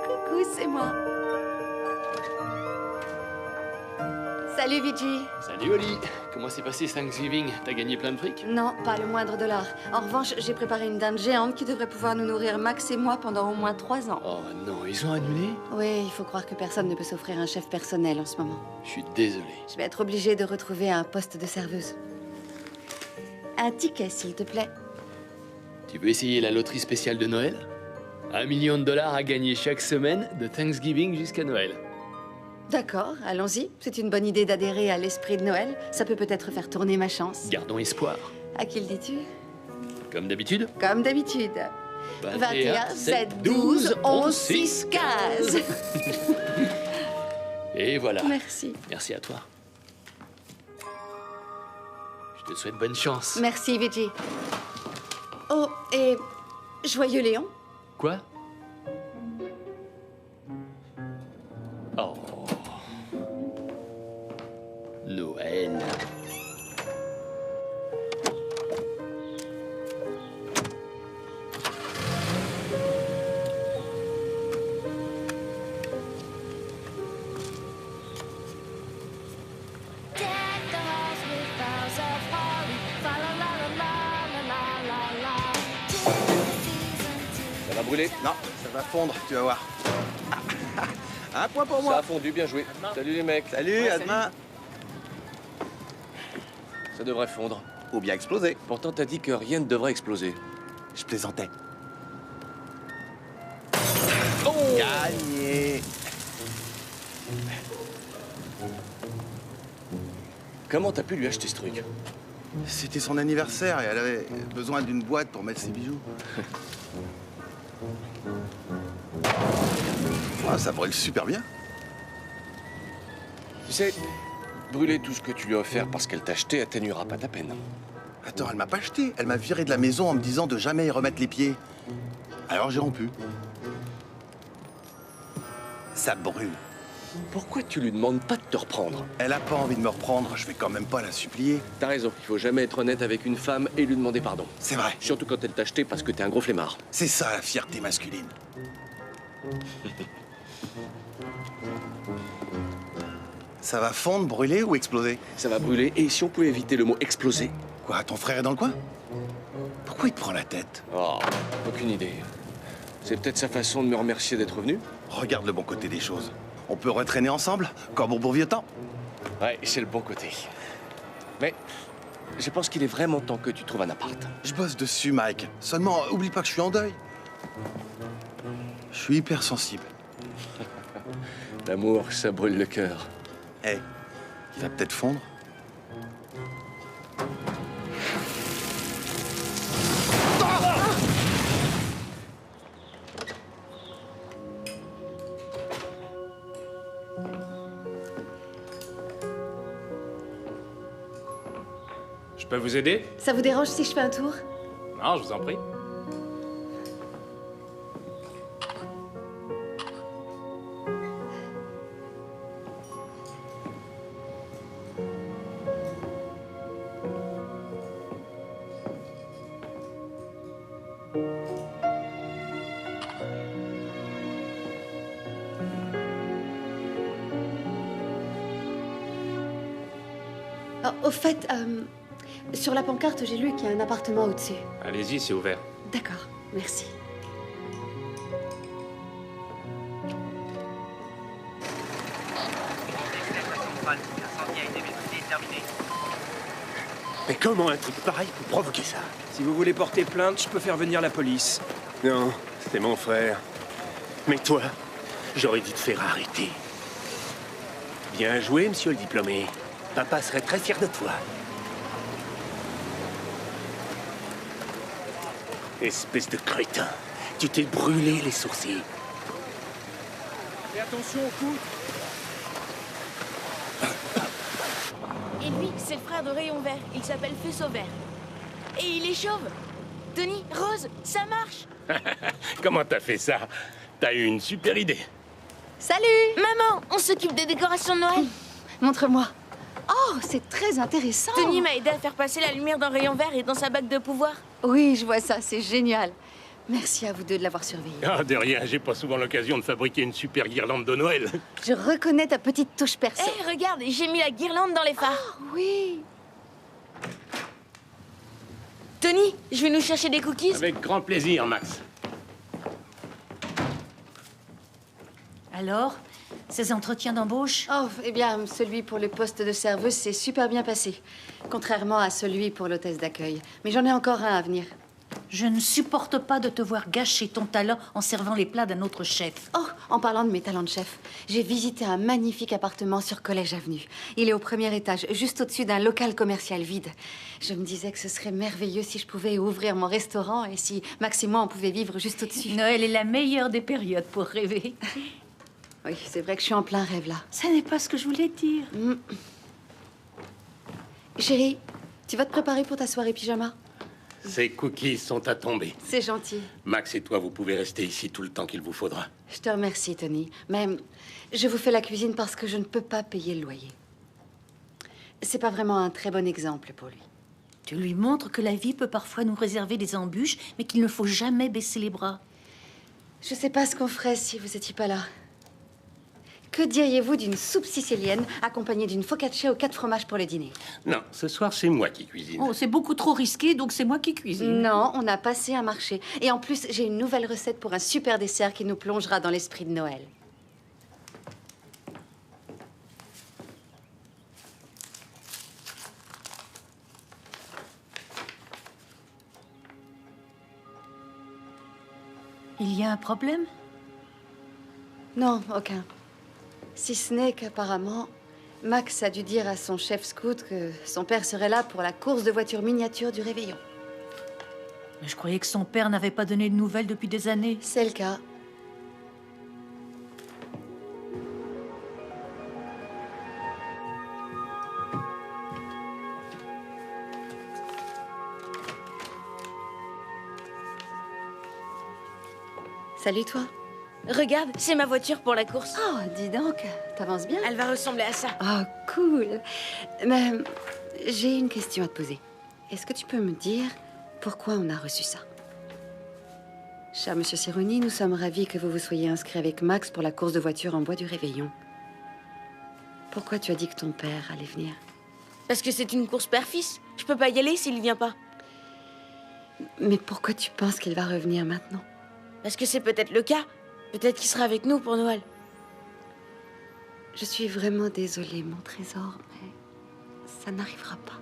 Coucou, c'est moi. Salut, Vigi. Salut Oli, comment s'est passé Thanksgiving? T'as gagné plein de trucs? Non, pas le moindre dollar. En revanche, j'ai préparé une dinde géante qui devrait pouvoir nous nourrir Max et moi pendant au moins 3 ans. Oh non, ils ont annulé? Oui, il faut croire que personne ne peut s'offrir un chef personnel en ce moment. Je suis désolé. Je vais être obligée de retrouver un poste de serveuse. Un ticket, s'il te plaît. Tu veux essayer la loterie spéciale de Noël? 1 million de dollars à gagner chaque semaine, de Thanksgiving jusqu'à Noël. D'accord, allons-y. C'est une bonne idée d'adhérer à l'esprit de Noël. Ça peut peut-être faire tourner ma chance. Gardons espoir. À qui le dis-tu? Comme d'habitude. Comme d'habitude. 21, 7, 12, 11, 6, 15. Et voilà. Merci. Merci à toi. Je te souhaite bonne chance. Merci, Vigi. Oh, et joyeux Léon. Quoi? Oh. Noël. Ça va brûler? Non, ça va fondre, tu vas voir. Un point pour Ça moi. a fondu, bien joué. Salut les mecs. Salut, à demain. Ça devrait fondre. Ou bien exploser. Pourtant, t'as dit que rien ne devrait exploser. Je plaisantais. Oh! Gagné. Comment t'as pu lui acheter ce truc? C'était son anniversaire et elle avait besoin d'une boîte pour mettre ses bijoux. Ah, ça brûle super bien. Tu sais, brûler tout ce que tu lui as offert parce qu'elle t'a acheté atténuera pas ta peine. Attends, elle m'a pas acheté. Elle m'a viré de la maison en me disant de jamais y remettre les pieds. Alors j'ai rompu. Ça brûle. Pourquoi tu lui demandes pas de te reprendre? Elle a pas envie de me reprendre, je vais quand même pas la supplier. T'as raison, il faut jamais être honnête avec une femme et lui demander pardon. C'est vrai. Surtout quand elle t'a acheté parce que t'es un gros flemmard. C'est ça la fierté masculine. Ça va fondre, brûler ou exploser? Ça va brûler, et si on pouvait éviter le mot exploser? Quoi, ton frère est dans le coin? Pourquoi il te prend la tête? Oh, aucune idée. C'est peut-être sa façon de me remercier d'être venu? Regarde le bon côté des choses. On peut retraîner ensemble, comme au bon vieux temps. Ouais, c'est le bon côté. Mais je pense qu'il est vraiment temps que tu trouves un appart. Je bosse dessus, Mike. Seulement, oublie pas que je suis en deuil. Je suis hypersensible. L'amour, ça brûle le cœur. Eh, il va peut-être fondre. Je peux vous aider? Ça vous dérange si je fais un tour? Non, je vous en prie. Oh, au fait, sur la pancarte, j'ai lu qu'il y a un appartement au-dessus. Allez-y, c'est ouvert. D'accord, merci. Mais comment un truc pareil peut provoquer ça? Si vous voulez porter plainte, je peux faire venir la police. Non, c'était mon frère. Mais toi, j'aurais dû te faire arrêter. Bien joué, monsieur le diplômé. Papa serait très fier de toi. Espèce de crétin. Tu t'es brûlé les sourcils. Fais attention au coude. Et lui, c'est le frère de Rayon Vert. Il s'appelle Faisceau Vert. Et il est chauve. Tony, Rose, ça marche. Comment t'as fait ça? T'as eu une super idée. Salut! Maman, on s'occupe des décorations de Noël. Montre-moi. Oh, c'est très intéressant. Tony m'a aidé à faire passer la lumière d'un rayon vert et dans sa bague de pouvoir. Oui, je vois ça, c'est génial. Merci à vous deux de l'avoir surveillé. Ah, de rien, j'ai pas souvent l'occasion de fabriquer une super guirlande de Noël. Je reconnais ta petite touche perso. Hé, regarde, j'ai mis la guirlande dans les phares. Oui. Tony, je vais nous chercher des cookies. Avec grand plaisir, Max. Alors, ces entretiens d'embauche? Oh, eh bien, celui pour le poste de serveuse s'est super bien passé. Contrairement à celui pour l'hôtesse d'accueil. Mais j'en ai encore un à venir. Je ne supporte pas de te voir gâcher ton talent en servant les plats d'un autre chef. Oh, en parlant de mes talents de chef, j'ai visité un magnifique appartement sur Collège Avenue. Il est au premier étage, juste au-dessus d'un local commercial vide. Je me disais que ce serait merveilleux si je pouvais ouvrir mon restaurant et si Max et moi, on pouvait vivre juste au-dessus. Noël est la meilleure des périodes pour rêver. Oui, c'est vrai que je suis en plein rêve, là. Ça n'est pas ce que je voulais dire. Chérie, tu vas te préparer pour ta soirée pyjama? Ces cookies sont à tomber. C'est gentil. Max et toi, vous pouvez rester ici tout le temps qu'il vous faudra. Je te remercie, Tony. Mais je vous fais la cuisine parce que je ne peux pas payer le loyer. C'est pas vraiment un très bon exemple pour lui. Tu lui montres que la vie peut parfois nous réserver des embûches, mais qu'il ne faut jamais baisser les bras. Je sais pas ce qu'on ferait si vous étiez pas là. Que diriez-vous d'une soupe sicilienne accompagnée d'une focaccia aux 4 fromages pour le dîner? Non, ce soir, c'est moi qui cuisine. Oh, c'est beaucoup trop risqué, donc c'est moi qui cuisine. Non, on a passé un marché. Et en plus, j'ai une nouvelle recette pour un super dessert qui nous plongera dans l'esprit de Noël. Il y a un problème? Non, aucun. Si ce n'est qu'apparemment, Max a dû dire à son chef scout que son père serait là pour la course de voitures miniatures du réveillon. Mais je croyais que son père n'avait pas donné de nouvelles depuis des années. C'est le cas. Salut toi. Regarde, c'est ma voiture pour la course. Oh, dis donc, t'avances bien. Elle va ressembler à ça. Oh, cool. Mais j'ai une question à te poser. Est-ce que tu peux me dire pourquoi on a reçu ça? Cher Monsieur Cironi, nous sommes ravis que vous vous soyez inscrit avec Max pour la course de voiture en bois du réveillon. Pourquoi tu as dit que ton père allait venir? Parce que c'est une course père-fils. Je peux pas y aller s'il vient pas. Mais pourquoi tu penses qu'il va revenir maintenant? Parce que c'est peut-être le cas. Peut-être qu'il sera avec nous pour Noël. Je suis vraiment désolée, mon trésor, mais ça n'arrivera pas.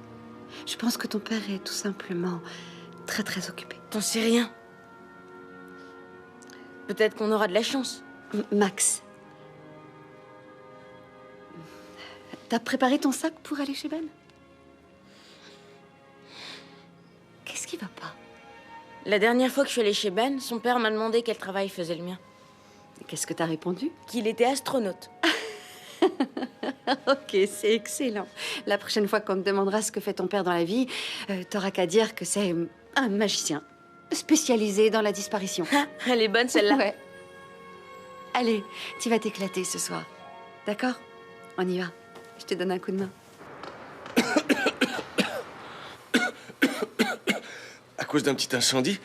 Je pense que ton père est tout simplement très, très occupé. T'en sais rien. Peut-être qu'on aura de la chance. Max. T'as préparé ton sac pour aller chez Ben? Qu'est-ce qui va pas? La dernière fois que je suis allée chez Ben, son père m'a demandé quel travail faisait le mien. Qu'est-ce que t'as répondu? Qu'il était astronaute. Ok, c'est excellent. La prochaine fois qu'on te demandera ce que fait ton père dans la vie, t'auras qu'à dire que c'est un magicien spécialisé dans la disparition. Elle est bonne celle-là. Ouais. Allez, tu vas t'éclater ce soir. D'accord? On y va. Je te donne un coup de main. À cause d'un petit incendie,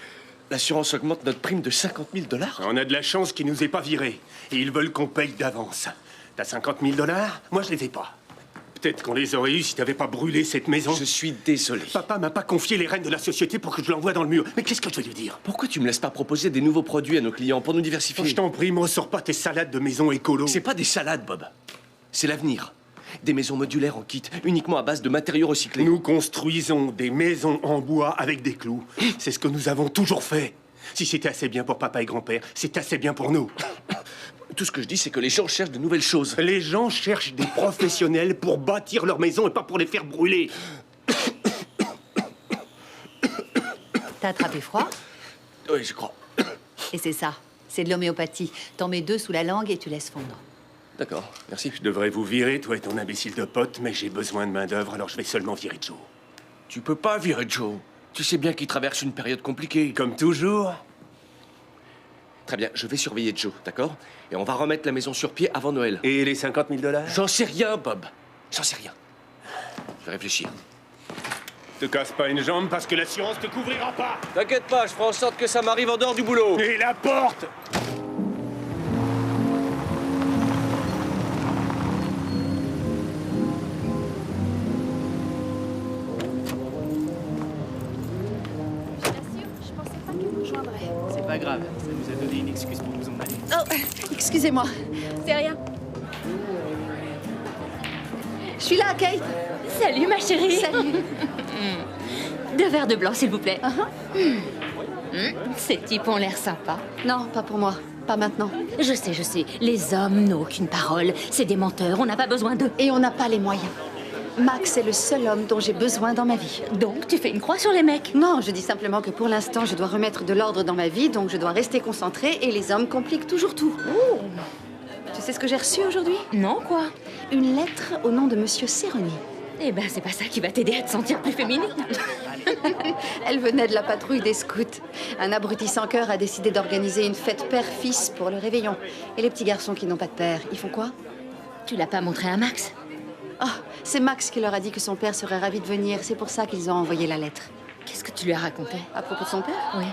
l'assurance augmente notre prime de 50 000 $. On a de la chance qu'ils nous aient pas virés. Et ils veulent qu'on paye d'avance. T'as 50 000 $? Moi, je les ai pas. Peut-être qu'on les aurait eus si t'avais pas brûlé cette maison. Je suis désolé. Papa m'a pas confié les rênes de la société pour que je l'envoie dans le mur. Mais qu'est-ce que je vais lui dire? Pourquoi tu me laisses pas proposer des nouveaux produits à nos clients pour nous diversifier? Je t'en prie, moi, sors pas tes salades de maison écolo. C'est pas des salades, Bob. C'est l'avenir. Des maisons modulaires en kit, uniquement à base de matériaux recyclés. Nous construisons des maisons en bois avec des clous. C'est ce que nous avons toujours fait. Si c'était assez bien pour papa et grand-père, c'est assez bien pour nous. Tout ce que je dis, c'est que les gens cherchent de nouvelles choses. Les gens cherchent des professionnels pour bâtir leur maison et pas pour les faire brûler. T'as attrapé froid? Oui, je crois. Et c'est ça. C'est de l'homéopathie. T'en mets 2 sous la langue et tu laisses fondre. D'accord, merci. Je devrais vous virer, toi et ton imbécile de pote, mais j'ai besoin de main-d'œuvre, alors je vais seulement virer Joe. Tu peux pas virer Joe. Tu sais bien qu'il traverse une période compliquée. Comme toujours. Très bien, je vais surveiller Joe, d'accord? Et on va remettre la maison sur pied avant Noël. Et les 50 000 $? J'en sais rien, Bob. J'en sais rien. Je vais réfléchir. Te casse pas une jambe parce que l'assurance te couvrira pas. T'inquiète pas, je ferai en sorte que ça m'arrive en dehors du boulot. Et la porte! Je t'assure, je pensais pas qu'elle nous joindrait. C'est pas grave, ça nous a donné une excuse pour nous en aller. Oh, excusez-moi. C'est rien. Je suis là, Kate. Salut, ma chérie. Salut. 2 verres de blanc, s'il vous plaît. Ces types ont l'air sympas. Non, pas pour moi. Pas maintenant. Je sais. Les hommes n'ont aucune parole. C'est des menteurs. On n'a pas besoin d'eux. Et on n'a pas les moyens. Max est le seul homme dont j'ai besoin dans ma vie. Donc, tu fais une croix sur les mecs. Non, je dis simplement que pour l'instant, je dois remettre de l'ordre dans ma vie, donc je dois rester concentrée et les hommes compliquent toujours tout. Tu sais ce que j'ai reçu aujourd'hui? Non, quoi? Une lettre au nom de Monsieur Serroni. Eh ben, c'est pas ça qui va t'aider à te sentir plus féminine. Elle venait de la patrouille des scouts. Un abruti sans cœur a décidé d'organiser une fête père-fils pour le réveillon. Et les petits garçons qui n'ont pas de père, ils font quoi? Tu l'as pas montré à Max? Oh, c'est Max qui leur a dit que son père serait ravi de venir. C'est pour ça qu'ils ont envoyé la lettre. Qu'est-ce que tu lui as raconté? À propos de son père? Oui.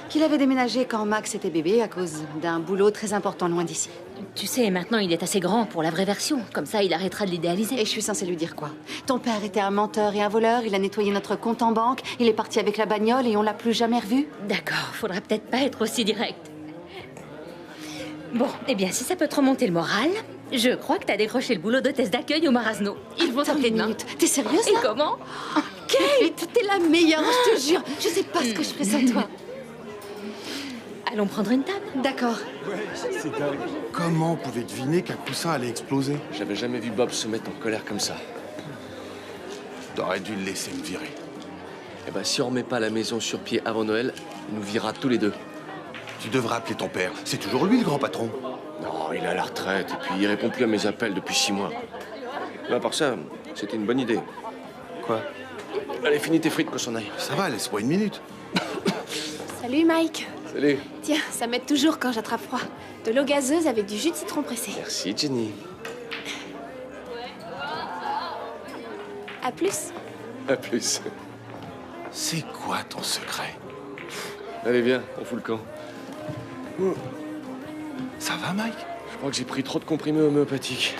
Qu'il avait déménagé quand Max était bébé à cause d'un boulot très important loin d'ici. Tu sais, maintenant, il est assez grand pour la vraie version. Comme ça, il arrêtera de l'idéaliser. Et je suis censée lui dire quoi? Ton père était un menteur et un voleur, il a nettoyé notre compte en banque, il est parti avec la bagnole et on l'a plus jamais revu? D'accord, faudra peut-être pas être aussi direct. Bon, eh bien, si ça peut te remonter le moral, je crois que t'as décroché le boulot d'hôtesse d'accueil au Marasno. Ils vont t'appeler demain. T'es sérieuse, Et là? comment? Kate, t'es la meilleure, je te jure. Je sais pas ce que je ferais sans toi. Allons prendre une table. D'accord. Comment on pouvait deviner qu'un coussin allait exploser? J'avais jamais vu Bob se mettre en colère comme ça. T'aurais dû le laisser me virer. Eh ben, si on remet pas la maison sur pied avant Noël, il nous virera tous les deux. Tu devrais appeler ton père. C'est toujours lui le grand patron. Non, il est à la retraite et puis il répond plus à mes appels depuis 6 mois. Mais à part ça, c'était une bonne idée. Quoi? Allez, finis tes frites qu'on s'en aille. Ça va, laisse-moi une minute. Salut Mike. Salut. Tiens, ça m'aide toujours quand j'attrape froid. De l'eau gazeuse avec du jus de citron pressé. Merci, Jenny. À plus. À plus. C'est quoi ton secret? Allez, viens, on fout le camp. Ça va, Mike? Je crois que j'ai pris trop de comprimés homéopathiques.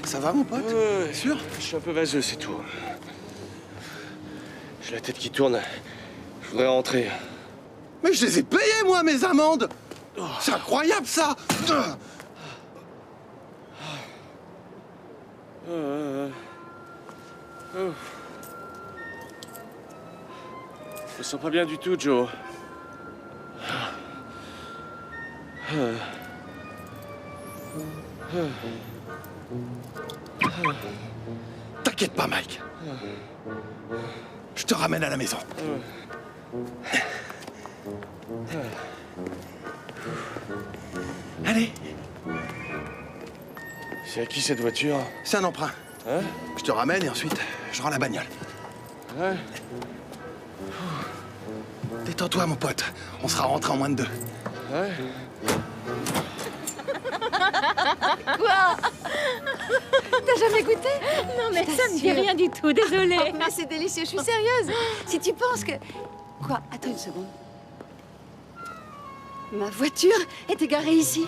Ça va, mon pote? Ouais, Sûr? Je suis un peu vaseux, c'est tout. J'ai la tête qui tourne. Je voudrais rentrer. Mais je les ai payés, moi, mes amendes! C'est incroyable, ça! Je me sens pas bien du tout, Joe. T'inquiète pas, Mike. Je te ramène à la maison. Allez, C'est à qui cette voiture? c'est un emprunt. Hein? Je te ramène et ensuite, je rends la bagnole. Ouais. Détends-toi, mon pote. On sera rentré en moins de 2. Ouais. Quoi? T'as jamais goûté? Non, mais Je ça me dit t'assure. rien du tout, désolée. Mais c'est délicieux, je suis sérieuse. Si tu penses que... Quoi? Attends une seconde. Ma voiture est égarée ici.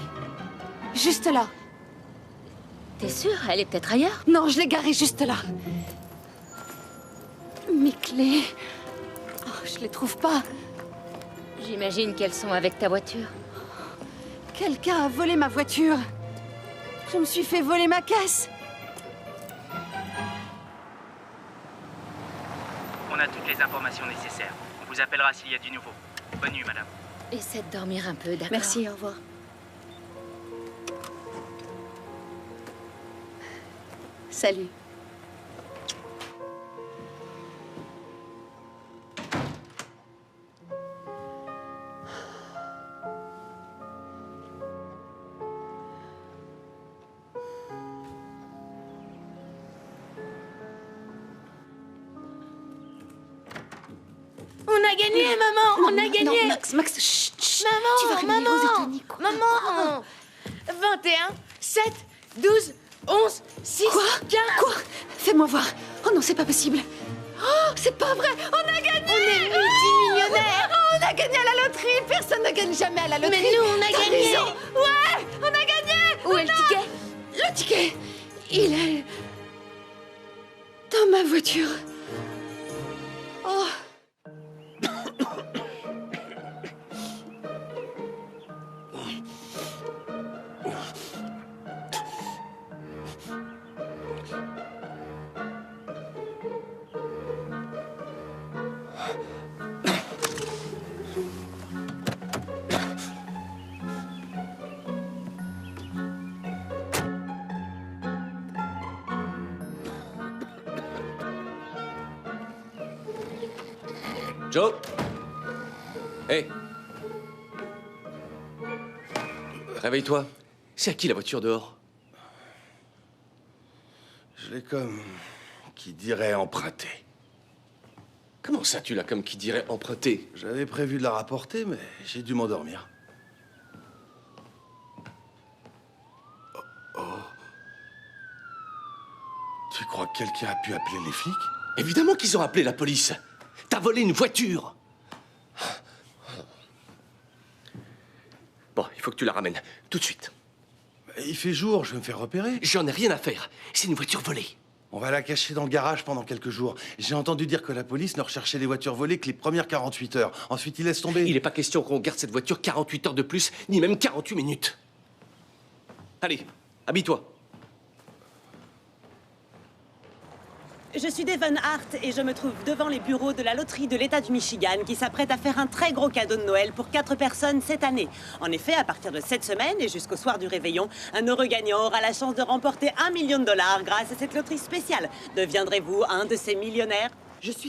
Juste là. T'es sûre? Elle est peut-être ailleurs? Non, je l'ai garée juste là. Mes clés... Oh, je les trouve pas. J'imagine qu'elles sont avec ta voiture. Quelqu'un a volé ma voiture. Je me suis fait voler ma caisse. On a toutes les informations nécessaires. On vous appellera s'il y a du nouveau. Bonne nuit, madame. Essaie de dormir un peu, d'accord? Merci, au revoir. Salut. On a gagné, maman. On a gagné. Non, Max, chut, chut. Maman, tu vas réveiller maman, Rose et Tony, quoi. maman. 21, 7, 12, 11, 6, Quoi 15. Quoi? Fais-moi voir. Oh non, c'est pas possible. Oh, c'est pas vrai. On a gagné. On est multimillionnaires. Oh, on a gagné à la loterie. Personne ne gagne jamais à la loterie. Mais nous, on a T'as gagné. raison. Ouais, on a gagné. Où est le ticket? Le ticket, il est dans ma voiture. Oh. Joe? Hé! Réveille-toi. C'est à qui la voiture dehors? Je l'ai comme qui dirait emprunté. Comment ça, tu l'as comme qui dirait emprunté? J'avais prévu de la rapporter, mais j'ai dû m'endormir. Oh. Tu crois que quelqu'un a pu appeler les flics? Évidemment qu'ils ont appelé la police. T'as volé une voiture. Bon, il faut que tu la ramènes tout de suite. Il fait jour, je vais me faire repérer. J'en ai rien à faire. C'est une voiture volée. On va la cacher dans le garage pendant quelques jours. J'ai entendu dire que la police ne recherchait les voitures volées que les premières 48 heures. Ensuite, ils laissent tomber. Il n'est pas question qu'on garde cette voiture 48 heures de plus, ni même 48 minutes. Allez, habille-toi. Je suis Devon Hart et je me trouve devant les bureaux de la loterie de l'État du Michigan qui s'apprête à faire un très gros cadeau de Noël pour 4 personnes cette année. En effet, à partir de cette semaine et jusqu'au soir du réveillon, un heureux gagnant aura la chance de remporter $1 million grâce à cette loterie spéciale. Deviendrez-vous un de ces millionnaires?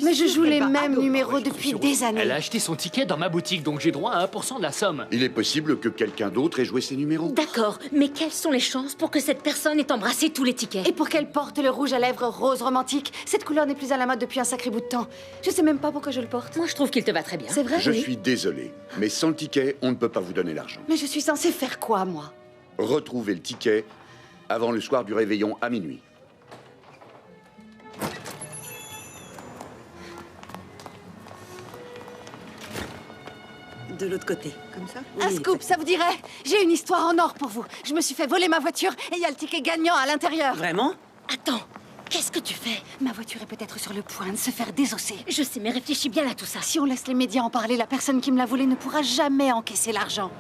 Mais je joue les mêmes numéros depuis des années. Elle a acheté son ticket dans ma boutique, donc j'ai droit à 1% de la somme. Il est possible que quelqu'un d'autre ait joué ces numéros. D'accord, mais quelles sont les chances pour que cette personne ait embrassé tous les tickets? Et pour qu'elle porte le rouge à lèvres rose romantique. Cette couleur n'est plus à la mode depuis un sacré bout de temps. Je sais même pas pourquoi je le porte. Moi, je trouve qu'il te va très bien. C'est vrai? Je Oui. suis désolé, mais sans le ticket, on ne peut pas vous donner l'argent. Mais je suis censée faire quoi, moi? Retrouvez le ticket avant le soir du réveillon à minuit. De l'autre côté. Comme ça? Un scoop, ça vous dirait? J'ai une histoire en or pour vous. Je me suis fait voler ma voiture et il y a le ticket gagnant à l'intérieur. Vraiment? Attends, qu'est-ce que tu fais? Ma voiture est peut-être sur le point de se faire désosser. Je sais, mais réfléchis bien à tout ça. Si on laisse les médias en parler, la personne qui me l'a volée ne pourra jamais encaisser l'argent.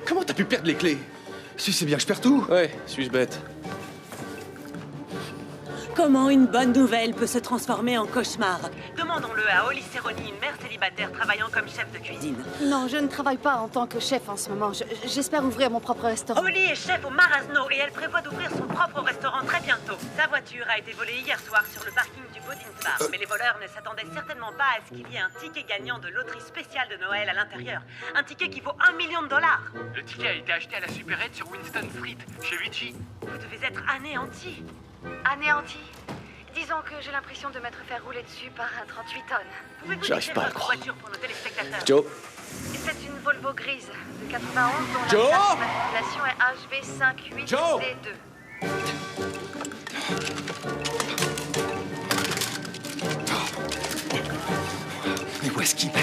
Comment t'as pu perdre les clés? Si c'est bien que je perds tout. Ouais, suis-je bête? Comment une bonne nouvelle peut se transformer en cauchemar? Demandons-le à Holly Cerrone, une mère célibataire travaillant comme chef de cuisine. Non, je ne travaille pas en tant que chef en ce moment. J'espère ouvrir mon propre restaurant. Holly est chef au Marasno et elle prévoit d'ouvrir son propre restaurant très bientôt. Sa voiture a été volée hier soir sur le parking du Bodins Bar, mais les voleurs ne s'attendaient certainement pas à ce qu'il y ait un ticket gagnant de loterie spéciale de Noël à l'intérieur. Un ticket qui vaut $1 million. Le ticket a été acheté à la supérette sur Winston Street, chez Luigi. Vous devez être anéanti. Anéanti. Disons que j'ai l'impression de m'être fait rouler dessus par un 38 tonnes. Pouvez-vous J'arrive décrire pas à le votre croire. voiture pour nos téléspectateurs? Joe? C'est une Volvo grise de 91 dont Joe la matriculation est HB58D2. Joe Mais où est-ce qu'il est?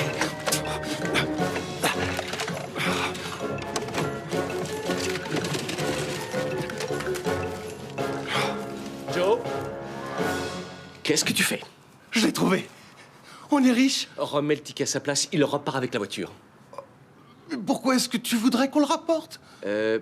Joe? Qu'est-ce que tu fais? Je l'ai trouvé. On est riche. Remets le ticket à sa place, il repart avec la voiture. Mais pourquoi est-ce que tu voudrais qu'on le rapporte?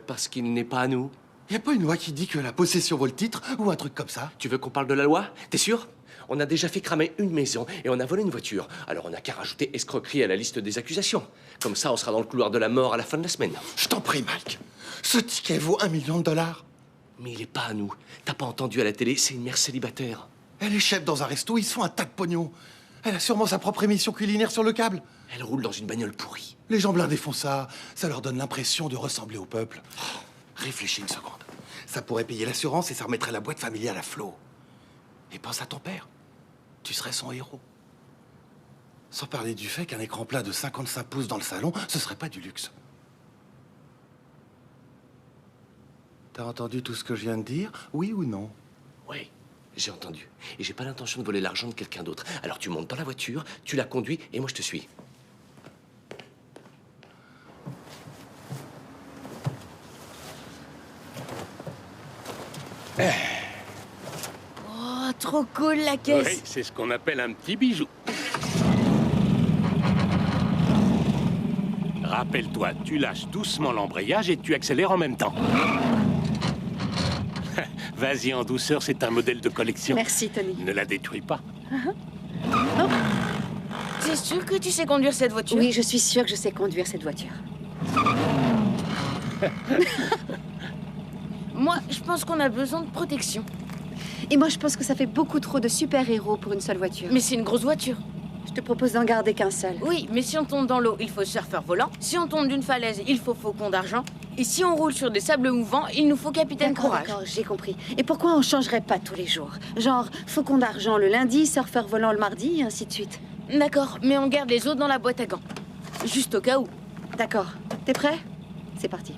Parce qu'il n'est pas à nous. Y a pas une loi qui dit que la possession vaut le titre ou un truc comme ça? Tu veux qu'on parle de la loi? T'es sûr? On a déjà fait cramer une maison et on a volé une voiture. Alors on n'a qu'à rajouter escroquerie à la liste des accusations. Comme ça, on sera dans le couloir de la mort à la fin de la semaine. Je t'en prie, Mike. Ce ticket vaut $1 million. Mais il est pas à nous. T'as pas entendu à la télé, c'est une mère célibataire. Elle est chef dans un resto, ils se font un tas de pognon. Elle a sûrement sa propre émission culinaire sur le câble. Elle roule dans une bagnole pourrie. Les gens blindés font ça. Ça leur donne l'impression de ressembler au peuple. Réfléchis une seconde. Ça pourrait payer l'assurance et ça remettrait la boîte familiale à flot. Et pense à ton père. Tu serais son héros. Sans parler du fait qu'un écran plat de 55 pouces dans le salon, ce serait pas du luxe. T'as entendu tout ce que je viens de dire? Oui ou non? Oui, j'ai entendu. Et j'ai pas l'intention de voler l'argent de quelqu'un d'autre. Alors tu montes dans la voiture, tu la conduis et moi je te suis. Oh, trop cool la caisse. Oui, c'est ce qu'on appelle un petit bijou. Rappelle-toi, tu lâches doucement l'embrayage et tu accélères en même temps. Vas-y en douceur, c'est un modèle de collection. Merci, Tony. Ne la détruis pas. T'es sûr que tu sais conduire cette voiture? Oui, je suis sûre que je sais conduire cette voiture. Moi, je pense qu'on a besoin de protection. Et moi, je pense que ça fait beaucoup trop de super-héros pour une seule voiture. Mais c'est une grosse voiture. Je te propose d'en garder qu'un seul. Oui, mais si on tombe dans l'eau, il faut surfeur volant. Si on tombe d'une falaise, il faut faucon d'argent. Et si on roule sur des sables mouvants, il nous faut capitaine courage. D'accord, j'ai compris. Et pourquoi on changerait pas tous les jours? Genre, faucon d'argent le lundi, surfeur volant le mardi, et ainsi de suite. D'accord, mais on garde les autres dans la boîte à gants. Juste au cas où. D'accord. T'es prêt? C'est parti.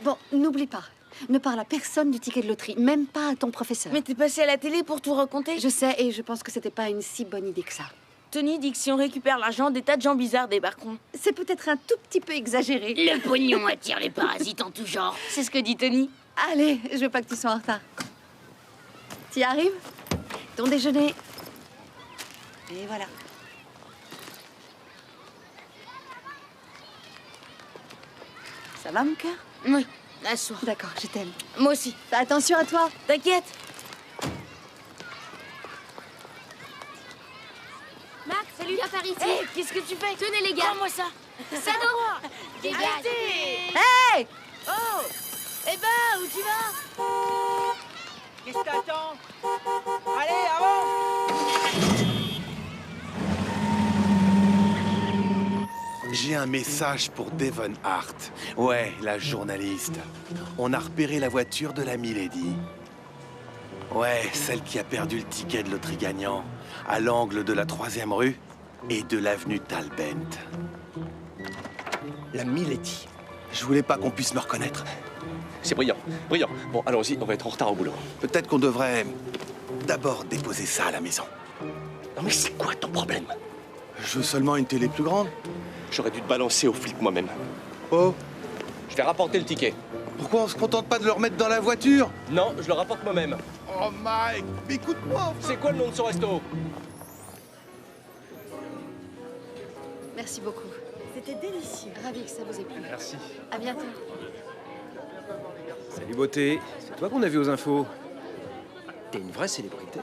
Bon, n'oublie pas. Ne parle à personne du ticket de loterie, même pas à ton professeur. Mais t'es passé à la télé pour tout raconter. Je sais, et je pense que c'était pas une si bonne idée que ça. Tony dit que si on récupère l'argent, des tas de gens bizarres débarqueront. C'est peut-être un tout petit peu exagéré. Le pognon attire les parasites en tout genre. C'est ce que dit Tony. Allez, je veux pas que tu sois en retard. T'y arrives? Ton déjeuner. Et voilà. Ça va, mon cœur? Oui, assois. D'accord, je t'aime. Moi aussi. Fais attention à toi. T'inquiète. Max, salut, viens par ici. Hé, qu'est-ce que tu fais? Tenez les gars. Prends-moi ça. Sado. Dégage. Arrêtez. Hey! Oh. Eh ben, où tu vas? Qu'est-ce que t'attends? Allez, avance! J'ai un message pour Devon Hart. Ouais, la journaliste. On a repéré la voiture de la Milady. Ouais, celle qui a perdu le ticket de loterie gagnant à l'angle de la 3e rue et de l'avenue Talbent. La Milady. Je voulais pas qu'on puisse me reconnaître. C'est brillant, brillant. Bon, allons-y, on va être en retard au boulot. Peut-être qu'on devrait d'abord déposer ça à la maison. Non mais c'est quoi ton problème? Je veux seulement une télé plus grande. J'aurais dû te balancer au flic moi-même. Oh, Je vais rapporter le ticket. pourquoi on se contente pas de le remettre dans la voiture? Non, je le rapporte moi-même. Oh Mike, mais écoute-moi. C'est quoi le nom de ce resto? Merci beaucoup. C'était délicieux. Ravi que ça vous ait plu. Merci. À bientôt. Salut beauté, c'est toi qu'on a vu aux infos. T'es une vraie célébrité.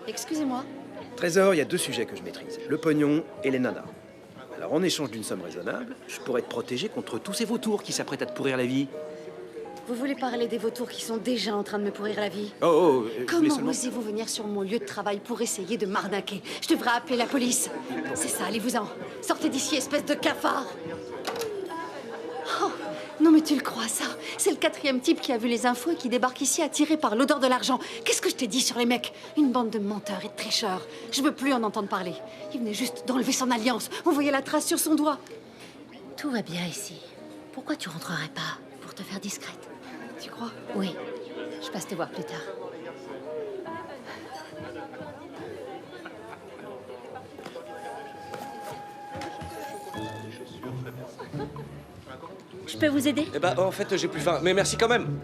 Excusez-moi. Trésor, il y a 2 sujets que je maîtrise. Le pognon et les nanas. Alors en échange d'une somme raisonnable, je pourrais te protéger contre tous ces vautours qui s'apprêtent à te pourrir la vie. Vous voulez parler des vautours qui sont déjà en train de me pourrir la vie? Oh, je voulais Comment seulement... osez-vous venir sur mon lieu de travail pour essayer de m'arnaquer? Je devrais appeler la police. C'est ça, allez-vous-en. Sortez d'ici, espèce de cafard. Oh, non mais tu le crois, ça? C'est le 4e type qui a vu les infos et qui débarque ici attiré par l'odeur de l'argent. Qu'est-ce que je t'ai dit sur les mecs? Une bande de menteurs et de tricheurs. Je veux plus en entendre parler. Il venait juste d'enlever son alliance. On voyait la trace sur son doigt. Tout va bien ici. Pourquoi tu rentrerais pas? Pour te faire discrète. Tu crois? Oui. Je passe te voir plus tard. Je peux vous aider? Eh ben, en fait, j'ai plus faim. Mais merci quand même.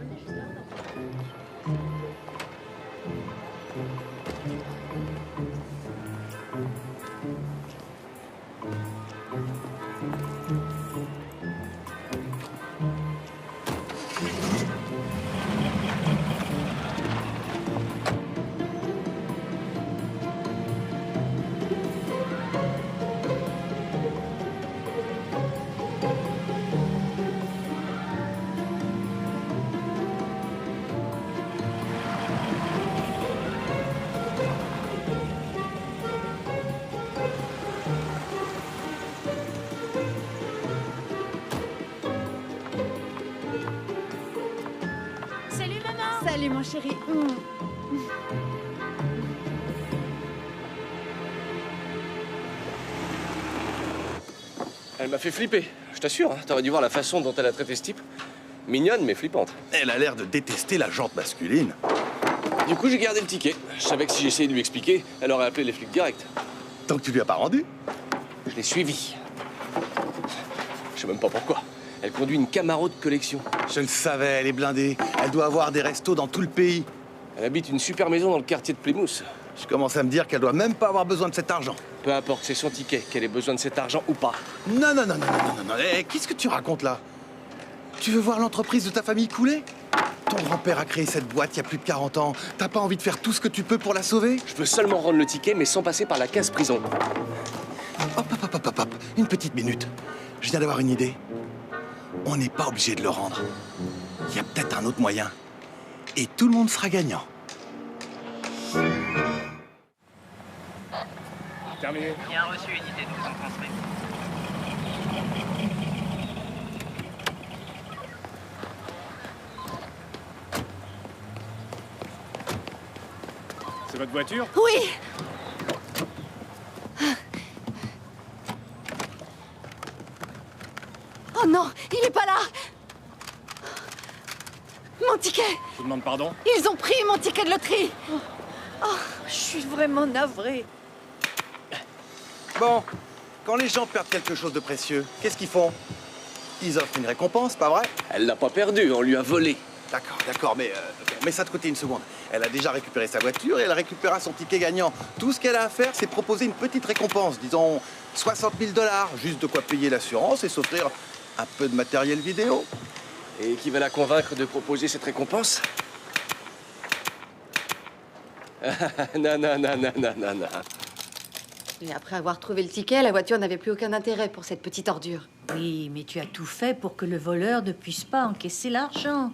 Salut, mon chéri. Elle m'a fait flipper, je t'assure. Hein. T'aurais dû voir la façon dont elle a traité ce type. Mignonne, mais flippante. Elle a l'air de détester la jante masculine. Du coup, j'ai gardé le ticket. Je savais que si j'essayais de lui expliquer, elle aurait appelé les flics direct. Tant que tu lui as pas rendu. Je l'ai suivie. Je sais même pas pourquoi. Elle conduit une Camaro de collection. Je le savais, elle est blindée. Elle doit avoir des restos dans tout le pays. Elle habite une super maison dans le quartier de Plymouth. Je commence à me dire qu'elle doit même pas avoir besoin de cet argent. Peu importe, c'est son ticket, qu'elle ait besoin de cet argent ou pas. Non, non, non, non, non, non, non. Eh, qu'est-ce que tu racontes là? Tu veux voir l'entreprise de ta famille couler? Ton grand-père a créé cette boîte il y a plus de 40 ans. T'as pas envie de faire tout ce que tu peux pour la sauver? Je veux seulement rendre le ticket, mais sans passer par la case prison. Hop, hop, hop, hop, hop, hop. Une petite minute. Je viens d'avoir une idée. On n'est pas obligé de le rendre. Il y a peut-être un autre moyen. Et tout le monde sera gagnant. Terminé. Bien reçu, unité de maison transférée. C'est votre voiture? Oui. Oh non, il est pas là. Mon ticket. Je vous demande pardon? Ils ont pris mon ticket de loterie. Oh, je suis vraiment navrée. Bon, quand les gens perdent quelque chose de précieux, qu'est-ce qu'ils font? Ils offrent une récompense, pas vrai? Elle l'a pas perdu, on lui a volé. D'accord, d'accord, mais mets ça de côté une seconde. Elle a déjà récupéré sa voiture et elle récupérera son ticket gagnant. Tout ce qu'elle a à faire, c'est proposer une petite récompense, disons 60 000 $, juste de quoi payer l'assurance et s'offrir un peu de matériel vidéo. Et qui va la convaincre de proposer cette récompense? Non, non, non, non, non, non, non. Et après avoir trouvé le ticket, la voiture n'avait plus aucun intérêt pour cette petite ordure. Oui, mais tu as tout fait pour que le voleur ne puisse pas encaisser l'argent.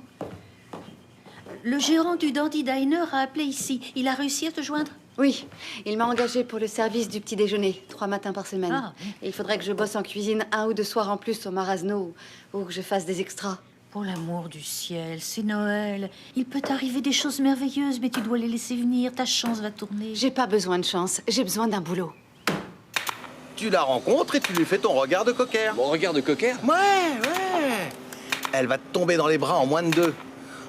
Le gérant du Dandy Diner a appelé ici. Il a réussi à te joindre? Oui, il m'a engagé pour le service du petit déjeuner, 3 matins par semaine. Ah. Et il faudrait que je bosse en cuisine 1 ou 2 soirs en plus au Marasno ou que je fasse des extras. Pour l'amour du ciel, c'est Noël. Il peut t'arriver des choses merveilleuses, mais tu dois les laisser venir. Ta chance va tourner. J'ai pas besoin de chance, j'ai besoin d'un boulot. Tu la rencontres et tu lui fais ton regard de cocker. Mon regard de cocker? Ouais, ouais. Elle va te tomber dans les bras en moins de 2.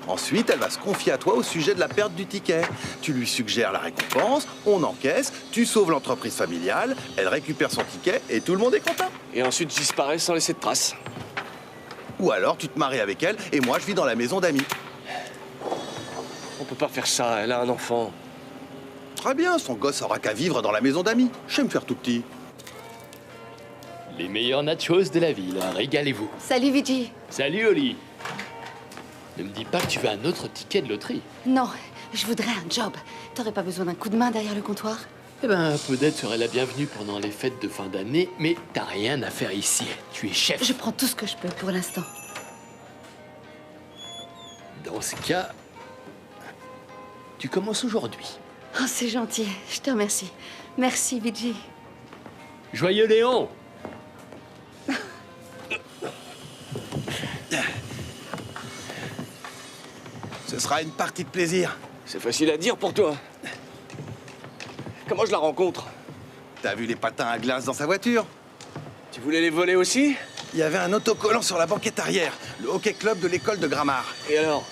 Ensuite, elle va se confier à toi au sujet de la perte du ticket. Tu lui suggères la récompense, on encaisse, tu sauves l'entreprise familiale, elle récupère son ticket et tout le monde est content. Et ensuite, je disparais sans laisser de traces. Ou alors, tu te maries avec elle et moi, je vis dans la maison d'amis. On peut pas faire ça, elle a un enfant. Très bien, son gosse aura qu'à vivre dans la maison d'amis. Je sais me faire tout petit. Les meilleurs nachos de la ville, régalez-vous. Salut, Vigi. Salut, Oli. Ne me dis pas que tu veux un autre ticket de loterie. Non, je voudrais un job. T'aurais pas besoin d'un coup de main derrière le comptoir? Eh ben, Podette serait la bienvenue pendant les fêtes de fin d'année, mais t'as rien à faire ici. Tu es chef. Je prends tout ce que je peux pour l'instant. Dans ce cas, tu commences aujourd'hui. Oh, c'est gentil, je te remercie. Merci, Vigi. Joyeux Léon! Ce sera une partie de plaisir. C'est facile à dire pour toi. Comment je la rencontre? T'as vu les patins à glace dans sa voiture? Tu voulais les voler aussi? Il y avait un autocollant sur la banquette arrière, le hockey club de l'école de Grammar. Et alors?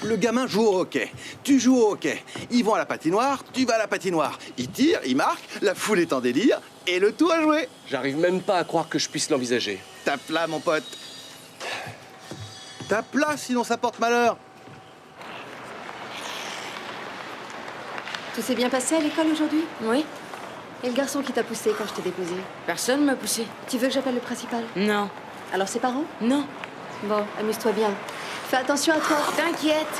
Le gamin joue au hockey, tu joues au hockey. Ils vont à la patinoire, tu vas à la patinoire. Ils tirent, ils marquent, la foule est en délire, et le tout a joué. J'arrive même pas à croire que je puisse l'envisager. Tape là, mon pote. Tape là, sinon ça porte malheur. Tout s'est bien passé à l'école aujourd'hui? Oui. Et le garçon qui t'a poussé quand je t'ai déposé? Personne m'a poussé. Tu veux que j'appelle le principal? Non. Alors ses parents? Non. Bon, amuse-toi bien. Fais attention à toi. T'inquiète.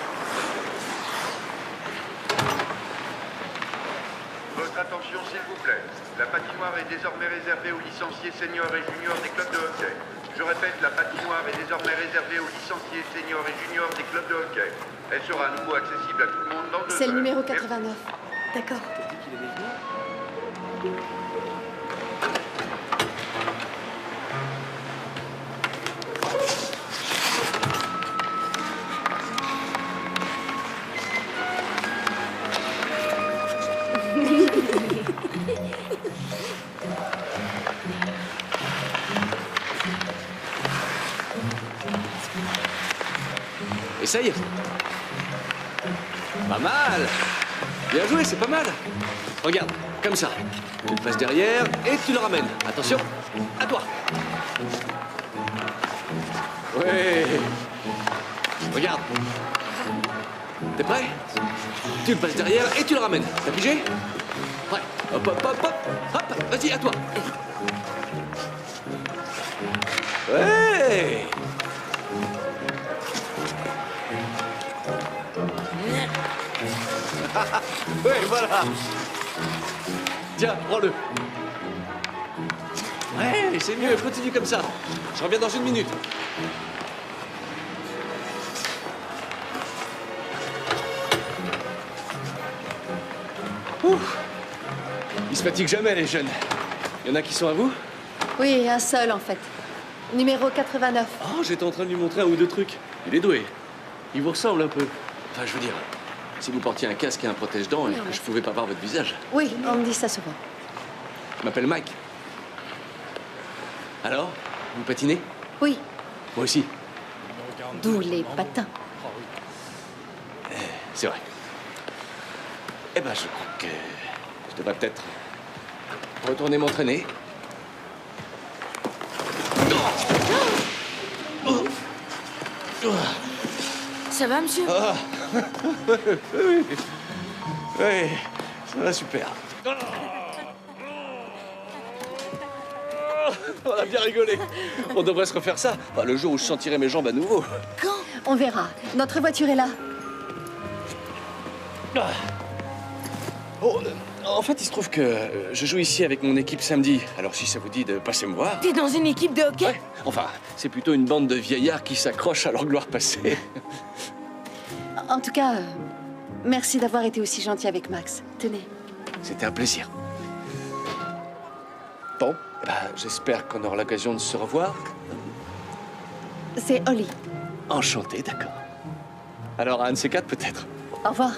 Votre attention, s'il vous plaît. La patinoire est désormais réservée aux licenciés seniors et juniors des clubs de hockey. Je répète, la patinoire est désormais réservée aux licenciés seniors et juniors des clubs de hockey. Elle sera à nouveau accessible à tout le monde dans 2 heures. C'est le numéro 89. D'accord. Essaye. Pas mal. Bien joué, c'est pas mal. Regarde, comme ça. Tu le passes derrière et tu le ramènes. Attention, à toi. Ouais. Regarde. T'es prêt? Tu le passes derrière et tu le ramènes. T'as pigé? Ouais. Hop, hop, hop, hop. Hop, vas-y, à toi. Ouais. Ouais, voilà. Tiens, prends-le. Ouais, c'est mieux, continue comme ça. Je reviens dans 1 minute. Ouf. Ils se fatiguent jamais, les jeunes. Il y en a qui sont à vous? Oui, un seul en fait. Numéro 89. Oh, j'étais en train de lui montrer un ou deux trucs. Il est doué. Il vous ressemble un peu. Enfin, je veux dire, si vous portiez un casque et un protège-dents et que je pouvais pas voir votre visage. Oui, on me dit ça souvent. Je m'appelle Mike. Alors, vous patinez? Oui, Moi aussi. d'où les patins. C'est vrai. Eh ben, je crois que je devrais peut-être retourner m'entraîner. Ça va, monsieur? Ah. Oui. Oui, ça va super. On a bien rigolé. On devrait se refaire ça. Enfin, le jour où je sentirai mes jambes à nouveau. Quand? On verra. Notre voiture est là. Oh, en fait, il se trouve que je joue ici avec mon équipe samedi. Alors, si ça vous dit de passer me voir. T'es dans une équipe de hockey? Ouais. Enfin, c'est plutôt une bande de vieillards qui s'accrochent à leur gloire passée. En tout cas, merci d'avoir été aussi gentil avec Max. Tenez. C'était un plaisir. Bon, bah, j'espère qu'on aura l'occasion de se revoir. C'est Holly. Enchanté, d'accord. Alors, un de ces quatre, peut-être. Au revoir.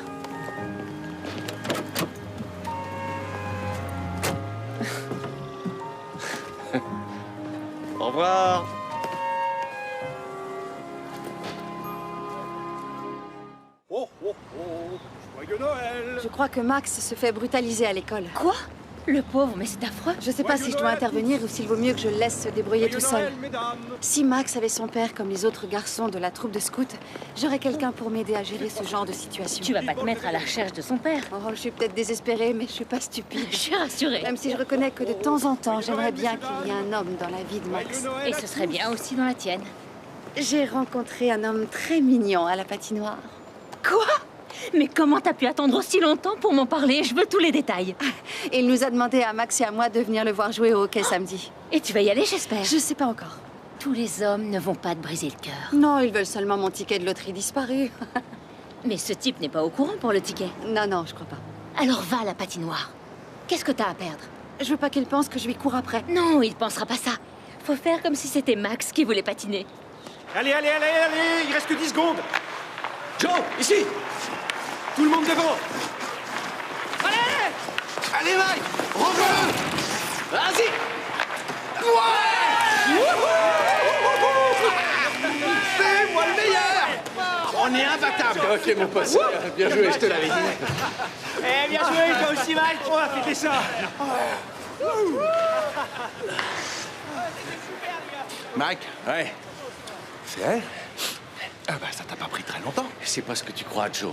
Au revoir. Oh, oh, oh. Joyeux Noël. Je crois que Max se fait brutaliser à l'école. Quoi? Le pauvre, mais c'est affreux. Je sais pas si je dois intervenir ou s'il vaut mieux que je le laisse se débrouiller tout seul. Noël, mesdames. Si Max avait son père comme les autres garçons de la troupe de scouts, j'aurais quelqu'un pour m'aider à gérer ce genre de situation. Tu vas pas te mettre à la recherche de son père. Oh, je suis peut-être désespérée, mais je suis pas stupide. Je suis rassurée. Même si je reconnais que de temps en temps, j'aimerais bien qu'il y ait un homme dans la vie de Max. Et ce serait bien aussi dans la tienne. J'ai rencontré un homme très mignon à la patinoire. Quoi? Mais comment t'as pu attendre aussi longtemps pour m'en parler? Je veux tous les détails. Il nous a demandé à Max et à moi de venir le voir jouer au hockey samedi. Et tu vas y aller, j'espère? Je sais pas encore. Tous les hommes ne vont pas te briser le cœur. Non, ils veulent seulement mon ticket de loterie disparu. Mais ce type n'est pas au courant pour le ticket. Non, non, je crois pas. Alors va à la patinoire. Qu'est-ce que t'as à perdre? Je veux pas qu'il pense que je lui cours après. Non, il pensera pas ça. Faut faire comme si c'était Max qui voulait patiner. Allez, allez, allez, allez. Il reste que 10 secondes. Joe, ici. Tout le monde devant. Allez, Mike. Rejoins-le. Vas-y. C'est moi le meilleur. On est imbattable. Ok, mon pote. Bien joué, je te l'avais dit. Eh, bien joué, toi aussi, Mike. On va fêter ça. Mike, Ouais. c'est elle? Ah bah ça t'a pas pris très longtemps. C'est pas ce que tu crois, Joe.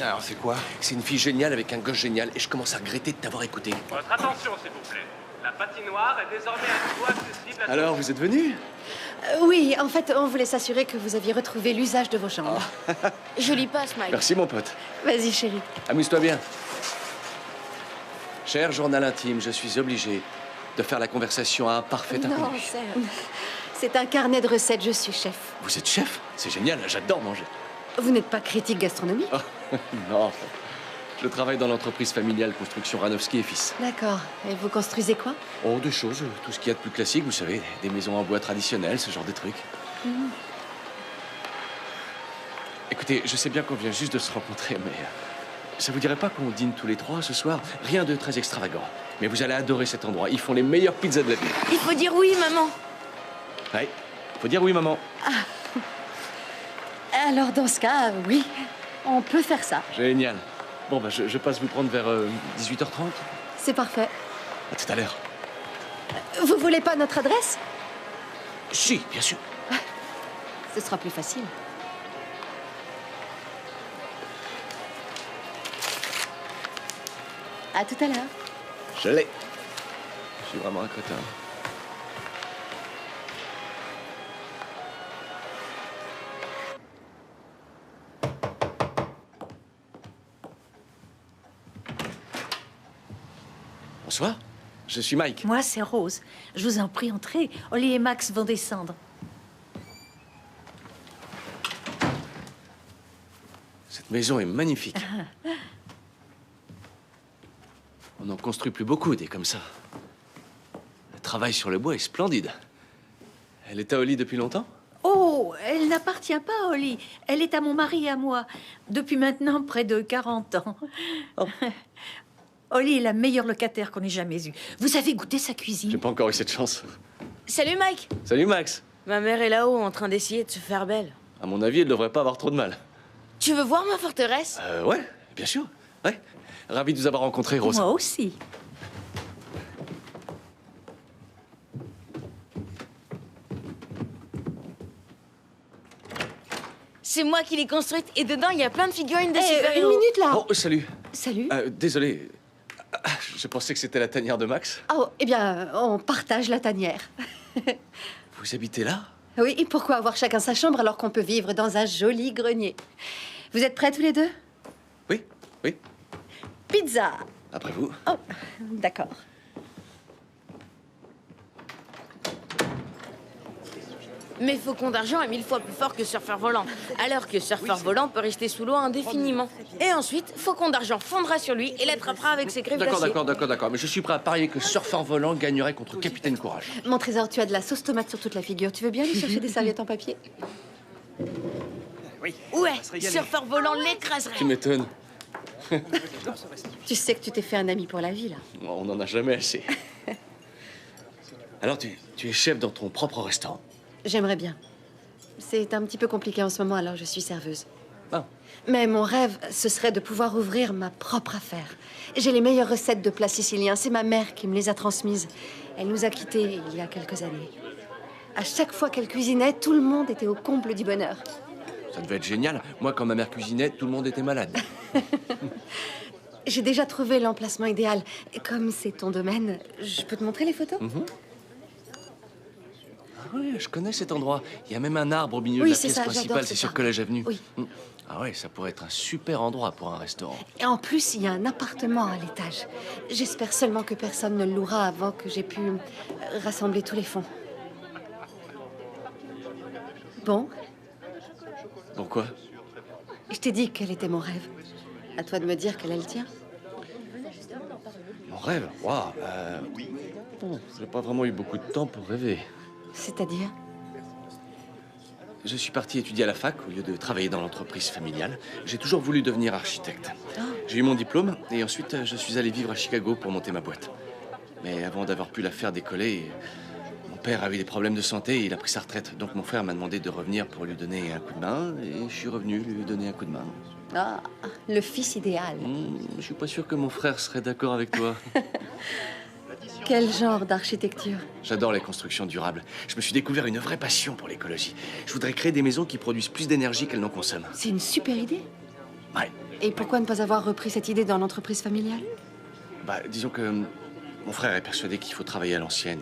Alors c'est quoi? C'est une fille géniale avec un gosse génial et je commence à regretter de t'avoir écouté. Votre attention, s'il vous plaît. La patinoire est désormais à nouveau accessible à Alors, vous êtes venu? Oui, en fait, on voulait s'assurer que vous aviez retrouvé l'usage de vos jambes. Joli passe, Mike. Merci, mon pote. Vas-y, chérie. Amuse-toi bien. Cher journal intime, je suis obligé de faire la conversation à un parfait Non, inconnu. c'est un carnet de recettes, je suis chef. Vous êtes chef? C'est génial, j'adore manger. Vous n'êtes pas critique gastronomie? Oh, non, je travaille dans l'entreprise familiale Construction Ranowski et Fils. D'accord. Et vous construisez quoi? Oh, des choses, tout ce qu'il y a de plus classique, vous savez, des maisons en bois traditionnelles, ce genre de trucs. Écoutez, je sais bien qu'on vient juste de se rencontrer, mais ça vous dirait pas qu'on dîne tous les trois ce soir? Rien de très extravagant. Mais vous allez adorer cet endroit. Ils font les meilleures pizzas de la ville. Il faut dire oui, maman. Ouais, faut dire oui, maman. Alors, dans ce cas, oui, on peut faire ça. Génial. Bon, bah, je passe vous prendre vers 18h30. C'est parfait. À tout à l'heure. Vous voulez pas notre adresse? Si, bien sûr. Ce sera plus facile. À tout à l'heure. Je l'ai. Je suis vraiment un crétin. Bonsoir, je suis Mike. Moi, c'est Rose. Je vous en prie, entrez. Ollie et Max vont descendre. Cette maison est magnifique. On n'en construit plus beaucoup des comme ça. Le travail sur le bois est splendide. Elle est à Ollie depuis longtemps? Oh, elle n'appartient pas à Ollie. Elle est à mon mari et à moi. Depuis maintenant près de 40 ans. Oh. Ollie est la meilleure locataire qu'on ait jamais eue. Vous avez goûté sa cuisine? J'ai pas encore eu cette chance. Salut Mike. Salut Max. Ma mère est là-haut en train d'essayer de se faire belle. À mon avis, elle devrait pas avoir trop de mal. Tu veux voir ma forteresse? Ouais, bien sûr. Ouais. Ravi de vous avoir rencontré, Rose. Moi aussi. C'est moi qui l'ai construite et dedans il y a plein de figurines de super-héros. Une minute là. Oh, salut. Salut. Désolé. Je pensais que c'était la tanière de Max. Oh, eh bien, on partage la tanière. Vous habitez là? Oui, et pourquoi avoir chacun sa chambre alors qu'on peut vivre dans un joli grenier? Vous êtes prêts tous les deux? Oui, oui. Pizza. Après vous. Oh, d'accord. Mais Faucon d'argent est 1000 fois plus fort que Surfeur volant, alors que Surfeur volant peut rester sous l'eau indéfiniment. Et ensuite, Faucon d'argent fondra sur lui et l'attrapera avec ses griffes d'acier. D'accord. Mais je suis prêt à parier que Surfeur volant gagnerait contre Capitaine Courage. Mon trésor, tu as de la sauce tomate sur toute la figure. Tu veux bien lui chercher des serviettes en papier? Ouais, Surfeur volant l'écraserait. Tu m'étonnes. Tu sais que tu t'es fait un ami pour la vie, là. On n'en a jamais assez. Alors, tu es chef dans ton propre restaurant? J'aimerais bien. C'est un petit peu compliqué en ce moment, alors je suis serveuse. Ah. Mais mon rêve, ce serait de pouvoir ouvrir ma propre affaire. J'ai les meilleures recettes de plats siciliens. C'est ma mère qui me les a transmises. Elle nous a quittés il y a quelques années. À chaque fois qu'elle cuisinait, tout le monde était au comble du bonheur. Ça devait être génial. Moi, quand ma mère cuisinait, tout le monde était malade. J'ai déjà trouvé l'emplacement idéal. Et comme c'est ton domaine, je peux te montrer les photos? Ah ouais, je connais cet endroit. Il y a même un arbre au milieu Oui, de la c'est pièce ça, principale, j'adore c'est cet sur arbre. Collège Avenue. Oui. Ah ouais, ça pourrait être un super endroit pour un restaurant. Et en plus, il y a un appartement à l'étage. J'espère seulement que personne ne le louera avant que j'ai pu rassembler tous les fonds. Bon, Pourquoi? je t'ai dit quel était mon rêve. À toi de me dire quel est le tien. Mon rêve? Waouh. Bon, j'ai pas vraiment eu beaucoup de temps pour rêver. C'est-à-dire? Je suis parti étudier à la fac au lieu de travailler dans l'entreprise familiale. J'ai toujours voulu devenir architecte. J'ai eu mon diplôme et ensuite je suis allé vivre à Chicago pour monter ma boîte. Mais avant d'avoir pu la faire décoller, mon père avait des problèmes de santé et il a pris sa retraite. Donc mon frère m'a demandé de revenir pour lui donner un coup de main et je suis revenu lui donner un coup de main. Ah, le fils idéal. Je suis pas sûr que mon frère serait d'accord avec toi. Quel genre d'architecture? J'adore les constructions durables. Je me suis découvert une vraie passion pour l'écologie. Je voudrais créer des maisons qui produisent plus d'énergie qu'elles n'en consomment. C'est une super idée. Ouais. Et pourquoi ne pas avoir repris cette idée dans l'entreprise familiale? Bah, disons que mon frère est persuadé qu'il faut travailler à l'ancienne.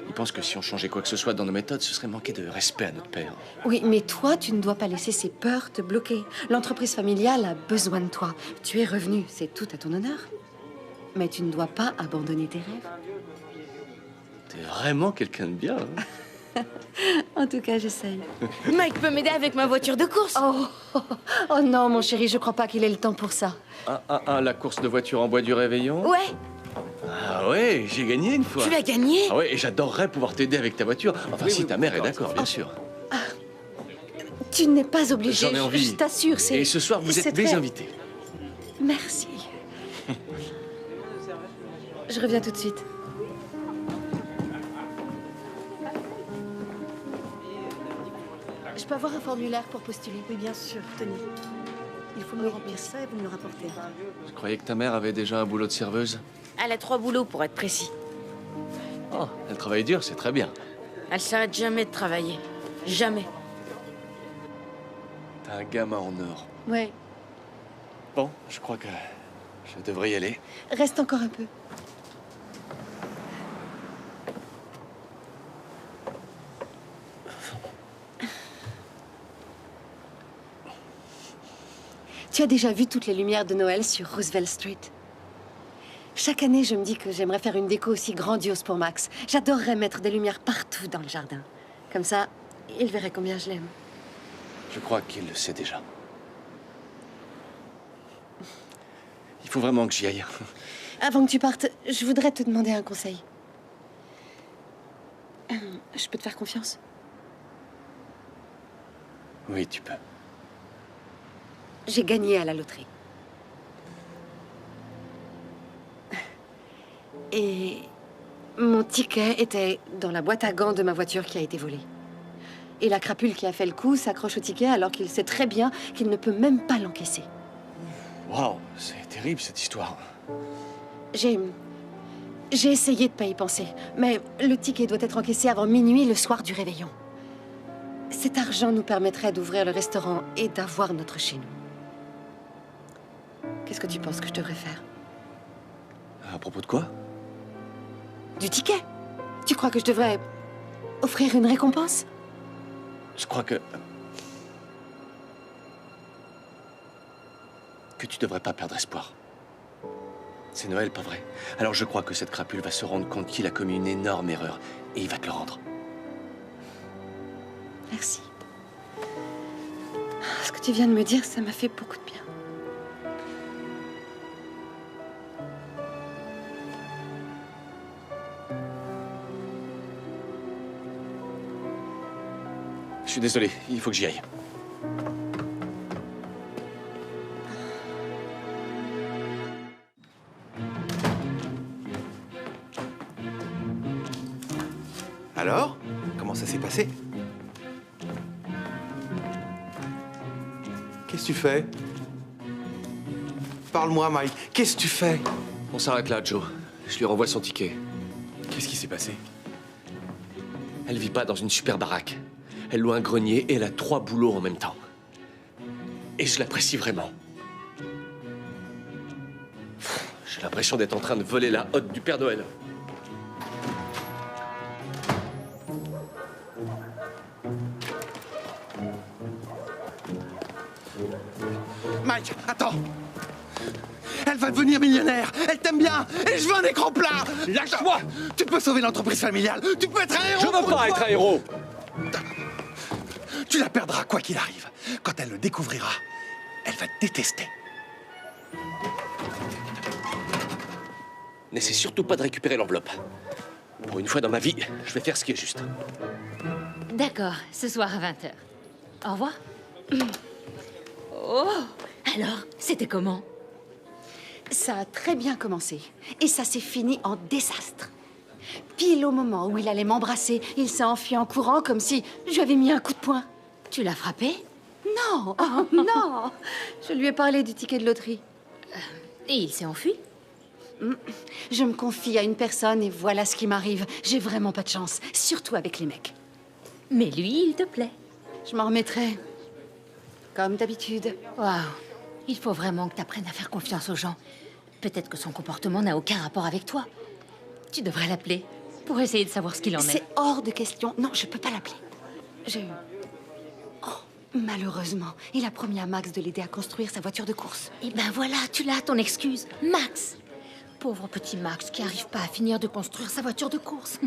Il pense que si on changeait quoi que ce soit dans nos méthodes, ce serait manquer de respect à notre père. Oui, mais toi, tu ne dois pas laisser ces peurs te bloquer. L'entreprise familiale a besoin de toi. Tu es revenu, c'est tout à ton honneur. Mais tu ne dois pas abandonner tes rêves. T'es vraiment quelqu'un de bien. Hein. En tout cas, j'essaye. Mike peut m'aider avec ma voiture de course. Oh non, mon chéri, je crois pas qu'il ait le temps pour ça. La course de voiture en bois du réveillon? Ouais. Ah ouais, j'ai gagné une fois. Tu l'as gagné? Ah ouais, et j'adorerais pouvoir t'aider avec ta voiture. Enfin, si ta mère est d'accord, bien sûr. Tu n'es pas obligé, J'en ai envie. je t'assure, c'est... Et ce soir, vous c'est êtes mes très- invités. Merci. Je reviens tout de suite. Je peux avoir un formulaire pour postuler? Oui, bien sûr, tenez. Il faut me remplir ça et vous me le rapportez. Je croyais que ta mère avait déjà un boulot de serveuse. Elle a 3 boulots, pour être précis. Oh, elle travaille dur, c'est très bien. Elle s'arrête jamais de travailler. Jamais. T'as un gamin en or. Ouais. Bon, je crois que je devrais y aller. Reste encore un peu. Tu as déjà vu toutes les lumières de Noël sur Roosevelt Street? Chaque année, je me dis que j'aimerais faire une déco aussi grandiose pour Max. J'adorerais mettre des lumières partout dans le jardin. Comme ça, il verrait combien je l'aime. Je crois qu'il le sait déjà. Il faut vraiment que j'y aille. Avant que tu partes, je voudrais te demander un conseil. Je peux te faire confiance? Oui, tu peux. J'ai gagné à la loterie. Et mon ticket était dans la boîte à gants de ma voiture qui a été volée. Et la crapule qui a fait le coup s'accroche au ticket alors qu'il sait très bien qu'il ne peut même pas l'encaisser. Waouh, c'est terrible cette histoire. J'ai essayé de pas y penser, mais le ticket doit être encaissé avant minuit le soir du réveillon. Cet argent nous permettrait d'ouvrir le restaurant et d'avoir notre chez nous. Qu'est-ce que tu penses que je devrais faire? À propos de quoi? Du ticket. Tu crois que je devrais offrir une récompense? Je crois que tu devrais pas perdre espoir. C'est Noël, pas vrai? Alors je crois que cette crapule va se rendre compte qu'il a commis une énorme erreur et il va te le rendre. Merci. Ce que tu viens de me dire, ça m'a fait beaucoup de bien. Je suis désolé, il faut que j'y aille. Alors, comment ça s'est passé? Qu'est-ce que tu fais? Parle-moi, Mike. Qu'est-ce que tu fais? On s'arrête là, Joe. Je lui renvoie son ticket. Qu'est-ce qui s'est passé? Elle vit pas dans une super baraque. Elle loue un grenier et elle a 3 boulots en même temps. Et je l'apprécie vraiment. J'ai l'impression d'être en train de voler la hotte du Père Noël. Mike, attends! Elle va devenir millionnaire! Elle t'aime bien! Et je veux un écran plat! Lâche-moi! Tu peux sauver l'entreprise familiale! Tu peux être un héros! Je veux pas être un héros! Tu la perdras quoi qu'il arrive. Quand elle le découvrira, elle va te détester. N'essaie surtout pas de récupérer l'enveloppe. Pour une fois dans ma vie, je vais faire ce qui est juste. D'accord, ce soir à 20h. Au revoir. Oh, alors, c'était comment? Ça a très bien commencé. Et ça s'est fini en désastre. Pile au moment où il allait m'embrasser, il s'est enfui en courant comme si je lui avais mis un coup de poing. Tu l'as frappé? Non, oh, non. Je lui ai parlé du ticket de loterie. Et il s'est enfui? Je me confie à une personne et voilà ce qui m'arrive. J'ai vraiment pas de chance, surtout avec les mecs. Mais lui, il te plaît. Je m'en remettrai. Comme d'habitude. Waouh. Il faut vraiment que tu apprennes à faire confiance aux gens. Peut-être que son comportement n'a aucun rapport avec toi. Tu devrais l'appeler pour essayer de savoir ce qu'il en est. C'est hors de question. Non, je peux pas l'appeler. Malheureusement, il a promis à Max de l'aider à construire sa voiture de course. Eh ben voilà, tu l'as, ton excuse. Max. Pauvre petit Max qui arrive pas à finir de construire sa voiture de course.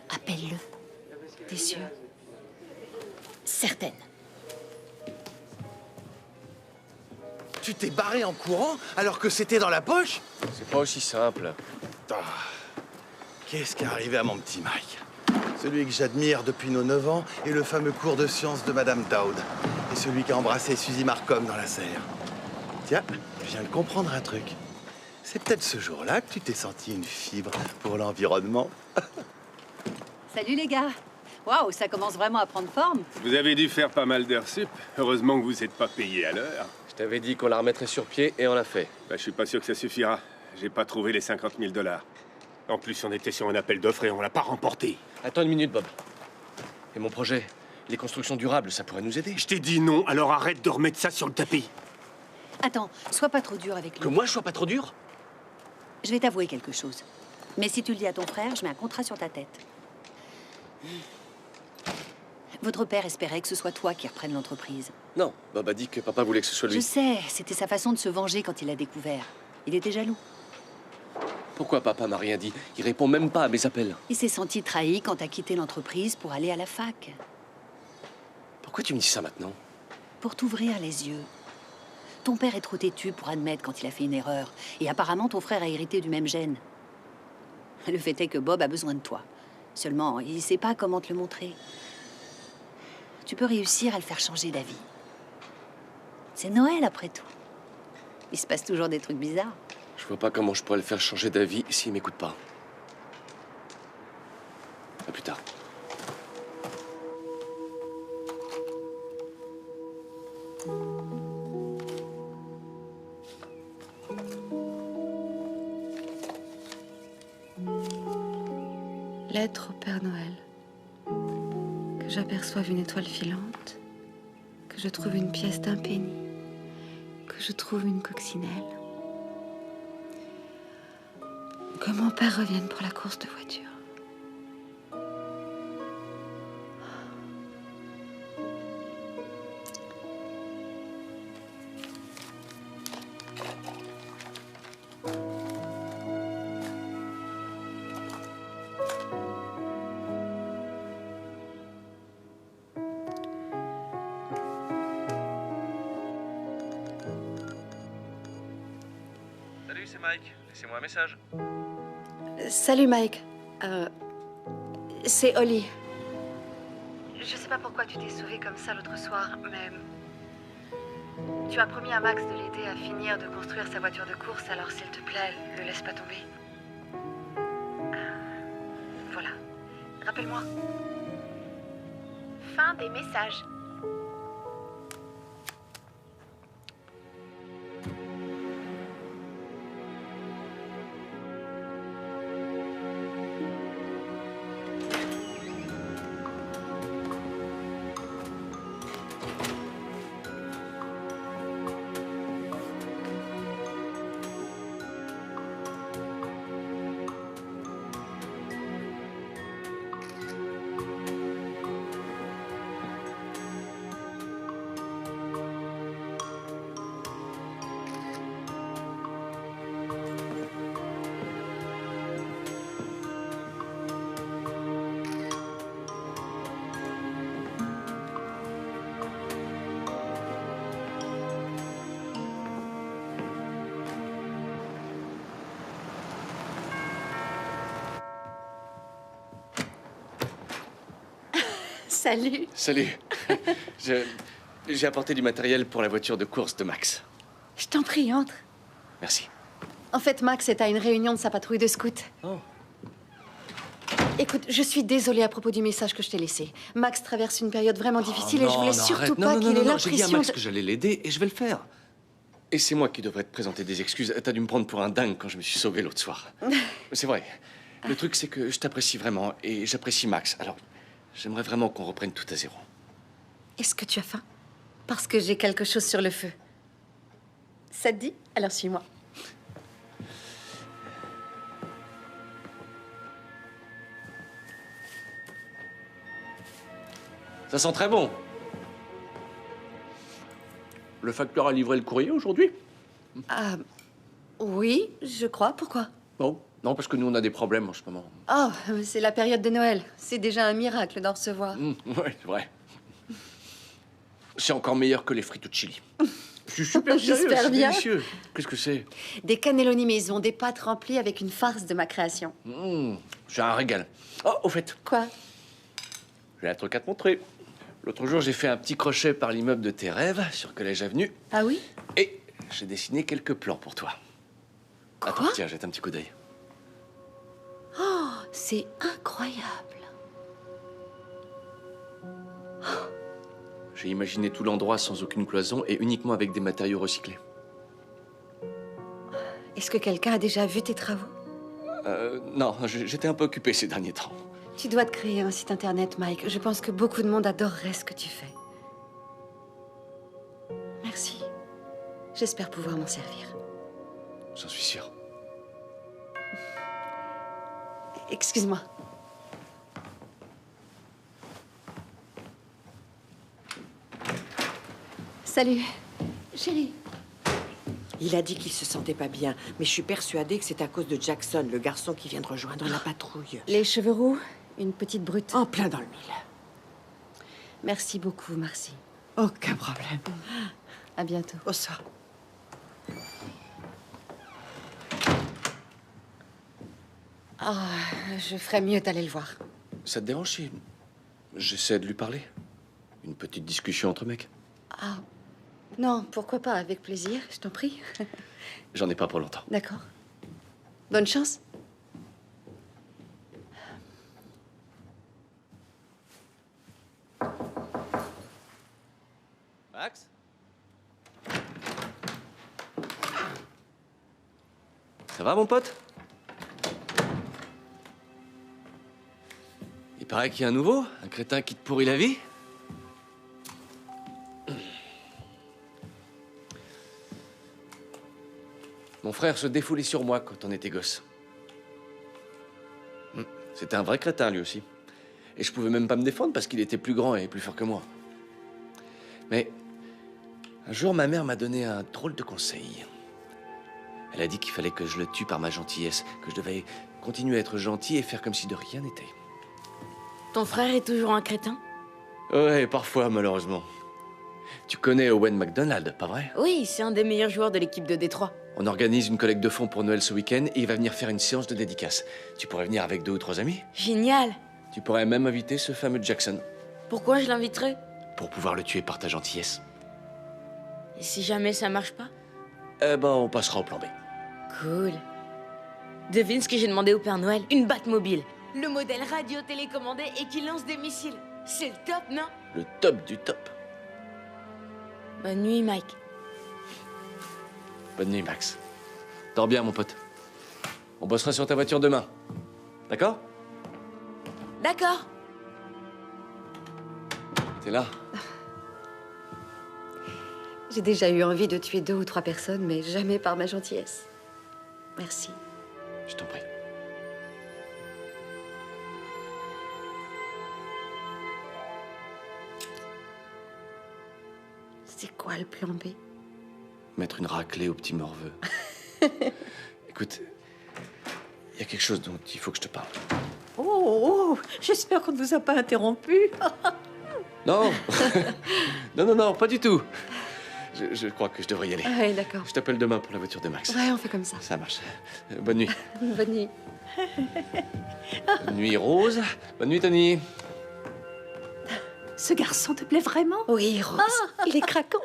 Appelle-le. T'es sûre? Certaine. Tu t'es barré en courant alors que c'était dans la poche? C'est pas aussi simple. Ah, qu'est-ce qui est arrivé à mon petit Mike? Celui que j'admire depuis nos 9 ans est le fameux cours de sciences de Madame Dowd. Et celui qui a embrassé Suzy Marcom dans la serre. Tiens, je viens de comprendre un truc. C'est peut-être ce jour-là que tu t'es senti une fibre pour l'environnement. Salut les gars. Waouh, ça commence vraiment à prendre forme. Vous avez dû faire pas mal d'heures sup. Heureusement que vous n'êtes pas payé à l'heure. Je t'avais dit qu'on la remettrait sur pied et on l'a fait. Bah, je suis pas sûr que ça suffira. J'ai pas trouvé les 50 000 $. En plus, on était sur un appel d'offres et on l'a pas remporté. Attends une minute, Bob. Et mon projet, les constructions durables, ça pourrait nous aider. Je t'ai dit non, alors arrête de remettre ça sur le tapis. Attends, sois pas trop dur avec lui. Que moi, je sois pas trop dur? Je vais t'avouer quelque chose. Mais si tu le dis à ton frère, je mets un contrat sur ta tête. Votre père espérait que ce soit toi qui reprennes l'entreprise. Non, Bob a dit que papa voulait que ce soit lui. Je sais, c'était sa façon de se venger quand il l'a découvert. Il était jaloux. Pourquoi papa m'a rien dit? Il répond même pas à mes appels. Il s'est senti trahi quand t'as quitté l'entreprise pour aller à la fac. Pourquoi tu me dis ça maintenant? Pour t'ouvrir les yeux. Ton père est trop têtu pour admettre quand il a fait une erreur. Et apparemment, ton frère a hérité du même gène. Le fait est que Bob a besoin de toi. Seulement, il sait pas comment te le montrer. Tu peux réussir à le faire changer d'avis. C'est Noël, après tout. Il se passe toujours des trucs bizarres. Je vois pas comment je pourrais le faire changer d'avis s'il m'écoute pas. À plus tard. Lettre au Père Noël. Que j'aperçoive une étoile filante, que je trouve une pièce d'un penny, que je trouve une coccinelle. Que mon père revienne pour la course de voiture. Salut, c'est Mike. Laissez-moi un message. Salut Mike. C'est Holly. Je sais pas pourquoi tu t'es sauvé comme ça l'autre soir, mais... Tu as promis à Max de l'aider à finir de construire sa voiture de course, alors s'il te plaît, le laisse pas tomber. Voilà. Rappelle-moi. Fin des messages. Salut. Salut. J'ai apporté du matériel pour la voiture de course de Max. Je t'en prie, entre. Merci. En fait, Max est à une réunion de sa patrouille de scouts. Oh. Écoute, je suis désolée à propos du message que je t'ai laissé. Max traverse une période vraiment difficile et je voulais non, surtout arrête. pas qu'il ait J'ai dit à l'impression Max de... que j'allais l'aider et je vais le faire. Et c'est moi qui devrais te présenter des excuses. T'as dû me prendre pour un dingue quand je me suis sauvé l'autre soir. C'est vrai. Le truc, c'est que je t'apprécie vraiment et j'apprécie Max. Alors, j'aimerais vraiment qu'on reprenne tout à zéro. Est-ce que tu as faim? Parce que j'ai quelque chose sur le feu. Ça te dit? Alors suis-moi. Ça sent très bon. Le facteur a livré le courrier aujourd'hui? Ah, oui, je crois. Pourquoi? Oh, non, parce que nous, on a des problèmes en ce moment. Oh, c'est la période de Noël. C'est déjà un miracle d'en recevoir. Oui, c'est vrai. C'est encore meilleur que les frites de chili. Je suis super sérieux, J'espère c'est bien. délicieux. Qu'est-ce que c'est? Des cannelloni maison, des pâtes remplies avec une farce de ma création. C'est un régal. Oh, au fait, Quoi? j'ai un truc à te montrer. L'autre jour, j'ai fait un petit crochet par l'immeuble de tes rêves sur Collège Avenue. Ah oui? Et j'ai dessiné quelques plans pour toi. Attends, tiens, jette un petit coup d'œil. Oh, c'est incroyable. J'ai imaginé tout l'endroit sans aucune cloison et uniquement avec des matériaux recyclés. Est-ce que quelqu'un a déjà vu tes travaux? Non, j'étais un peu occupé ces derniers temps. Tu dois te créer un site internet, Mike. Je pense que beaucoup de monde adorerait ce que tu fais. Merci. J'espère pouvoir m'en servir. J'en suis sûr. Excuse-moi. Salut. Chérie. Il a dit qu'il se sentait pas bien, mais je suis persuadée que c'est à cause de Jackson, le garçon qui vient de rejoindre la patrouille. Les cheveux roux, une petite brute. En plein dans le mille. Merci beaucoup, Marcy. Aucun problème. À bientôt. Au revoir. Ah, je ferais mieux d'aller le voir. Ça te dérange si j'essaie de lui parler? Une petite discussion entre mecs? Ah, non, pourquoi pas, avec plaisir, je t'en prie. J'en ai pas pour longtemps. D'accord. Bonne chance. Max? Ça va, mon pote? Il paraît qu'il y a un nouveau, un crétin qui te pourrit la vie. Mon frère se défoulait sur moi quand on était gosse. C'était un vrai crétin, lui aussi. Et je pouvais même pas me défendre parce qu'il était plus grand et plus fort que moi. Mais un jour, ma mère m'a donné un drôle de conseil. Elle a dit qu'il fallait que je le tue par ma gentillesse, que je devais continuer à être gentil et faire comme si de rien n'était. Ton frère est toujours un crétin? Ouais, parfois, malheureusement. Tu connais Owen McDonald, pas vrai? Oui, c'est un des meilleurs joueurs de l'équipe de Détroit. On organise une collecte de fonds pour Noël ce week-end et il va venir faire une séance de dédicace. Tu pourrais venir avec 2 ou 3 amis? Génial! Tu pourrais même inviter ce fameux Jackson. Pourquoi je l'inviterais? Pour pouvoir le tuer par ta gentillesse. Et si jamais ça marche pas? Eh ben, on passera au plan B. Cool. Devine ce que j'ai demandé au Père Noël? Une Batmobile. Le modèle radio-télécommandé et qui lance des missiles. C'est le top, non? Le top du top. Bonne nuit, Mike. Bonne nuit, Max. Dors bien, mon pote. On bossera sur ta voiture demain. D'accord? D'accord. T'es là? J'ai déjà eu envie de tuer 2 ou 3 personnes, mais jamais par ma gentillesse. Merci. Je t'en prie. C'est quoi le plan B? Mettre une raclée au petit morveux. Écoute, il y a quelque chose dont il faut que je te parle. Oh, j'espère qu'on ne vous a pas interrompu. Non. non, pas du tout. Je crois que je devrais y aller. Ah ouais, d'accord. Je t'appelle demain pour la voiture de Max. Ouais, on fait comme ça. Ça marche. Bonne nuit. Bonne nuit. Bonne nuit, Rose. Bonne nuit, Tony. Ce garçon te plaît vraiment? Oui, Rose. Il est craquant.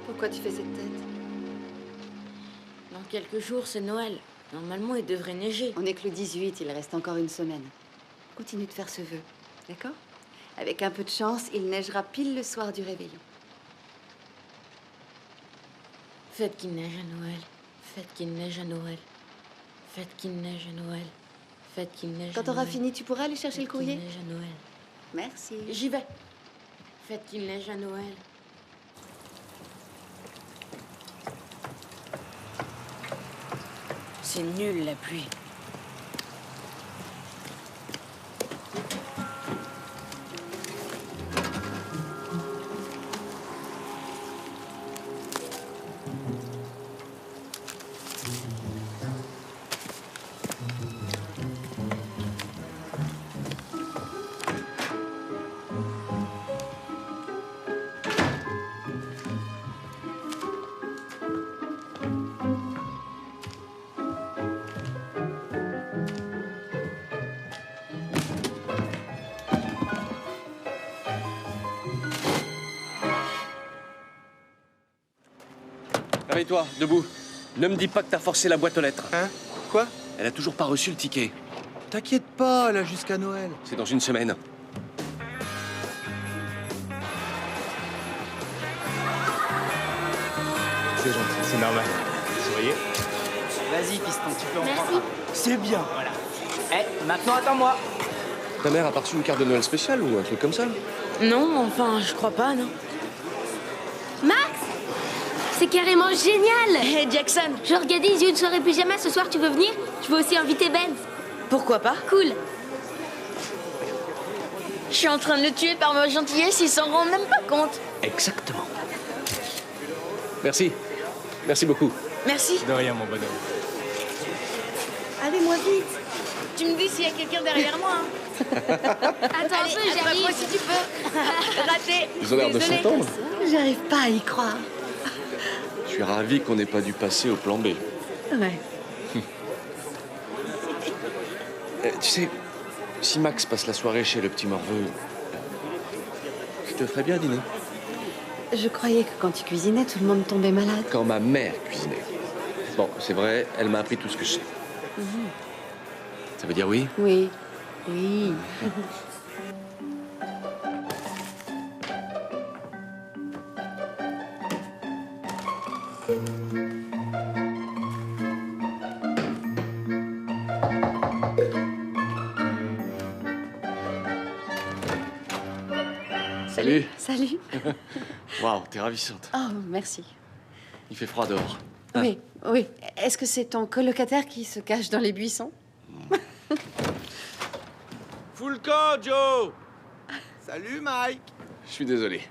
Pourquoi tu fais cette tête? Dans quelques jours, c'est Noël. Normalement, il devrait neiger. On est que le 18, il reste encore une semaine. Continue de faire ce vœu, d'accord? Avec un peu de chance, il neigera pile le soir du réveillon. Faites qu'il neige à Noël. Faites qu'il neige à Noël. Faites qu'il neige à Noël. Faites qu'il neige à Quand t'auras Noël. fini, tu pourras aller chercher le courrier? Faites qu'il neige à Noël. Merci. J'y vais. Faites qu'il neige à Noël. C'est nul, la pluie. Réveille-toi, debout. Ne me dis pas que t'as forcé la boîte aux lettres. Hein? Quoi? Elle a toujours pas reçu le ticket. T'inquiète pas, là, jusqu'à Noël. C'est dans une semaine. C'est gentil, c'est normal. Souriez. Vas-y, piston, tu peux en Merci. prendre un. C'est bien. Voilà. Eh, maintenant attends-moi. Ta mère a pas reçu une carte de Noël spéciale ou un truc comme ça? Non, enfin, je crois pas, non. Max, c'est carrément génial. Hé, Jackson. J'organise une soirée pyjama ce soir, tu veux venir? Je veux aussi inviter Ben. Pourquoi pas? Cool. Je suis en train de le tuer par ma gentillesse, il s'en rend même pas compte. Exactement. Merci. Merci beaucoup. Merci. De rien, mon bonhomme. Allez, moi vite. Tu me dis s'il y a quelqu'un derrière moi. Hein. Attends Allez, un peu, attrape-moi j'arrive. si tu peux. Raté. Ils ont l'air de Désolée. s'entendre. J'arrive pas à y croire. Je suis ravi qu'on n'ait pas dû passer au plan B. Ouais. Tu sais, si Max passe la soirée chez le petit morveux, je te ferais bien dîner. Je croyais que quand tu cuisinais, tout le monde tombait malade. Quand ma mère cuisinait. Bon, c'est vrai, elle m'a appris tout ce que je sais. Ça veut dire oui? Oui. Oui. Salut. Salut. Waouh, t'es ravissante. Oh, merci. Il fait froid dehors. Oui, oui. Est-ce que c'est ton colocataire qui se cache dans les buissons? Full camp, Joe. Salut, Mike. Je suis désolé.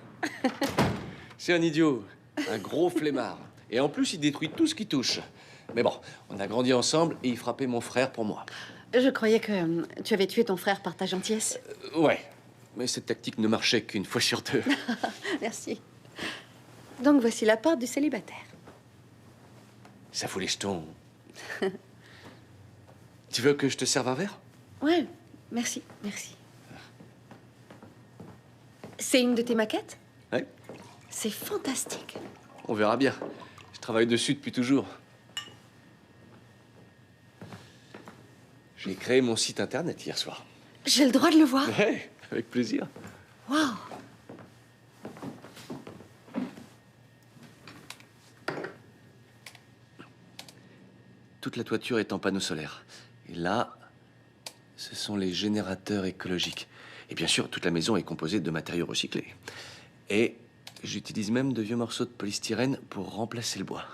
C'est un idiot, un gros flemmard. Et en plus, il détruit tout ce qui touche. Mais bon, on a grandi ensemble et il frappait mon frère pour moi. Je croyais que tu avais tué ton frère par ta gentillesse. Ouais, mais cette tactique ne marchait qu'une fois sur deux. Merci. Donc voici la porte du célibataire. Ça fout les jetons. Tu veux que je te serve un verre? Ouais, merci, merci. C'est une de tes maquettes? Ouais. C'est fantastique. On verra bien. Je travaille dessus depuis toujours. J'ai créé mon site internet hier soir. J'ai le droit de le voir? Ouais, avec plaisir. Waouh! Toute la toiture est en panneaux solaires. Et là, ce sont les générateurs écologiques. Et bien sûr, toute la maison est composée de matériaux recyclés. Et j'utilise même de vieux morceaux de polystyrène pour remplacer le bois.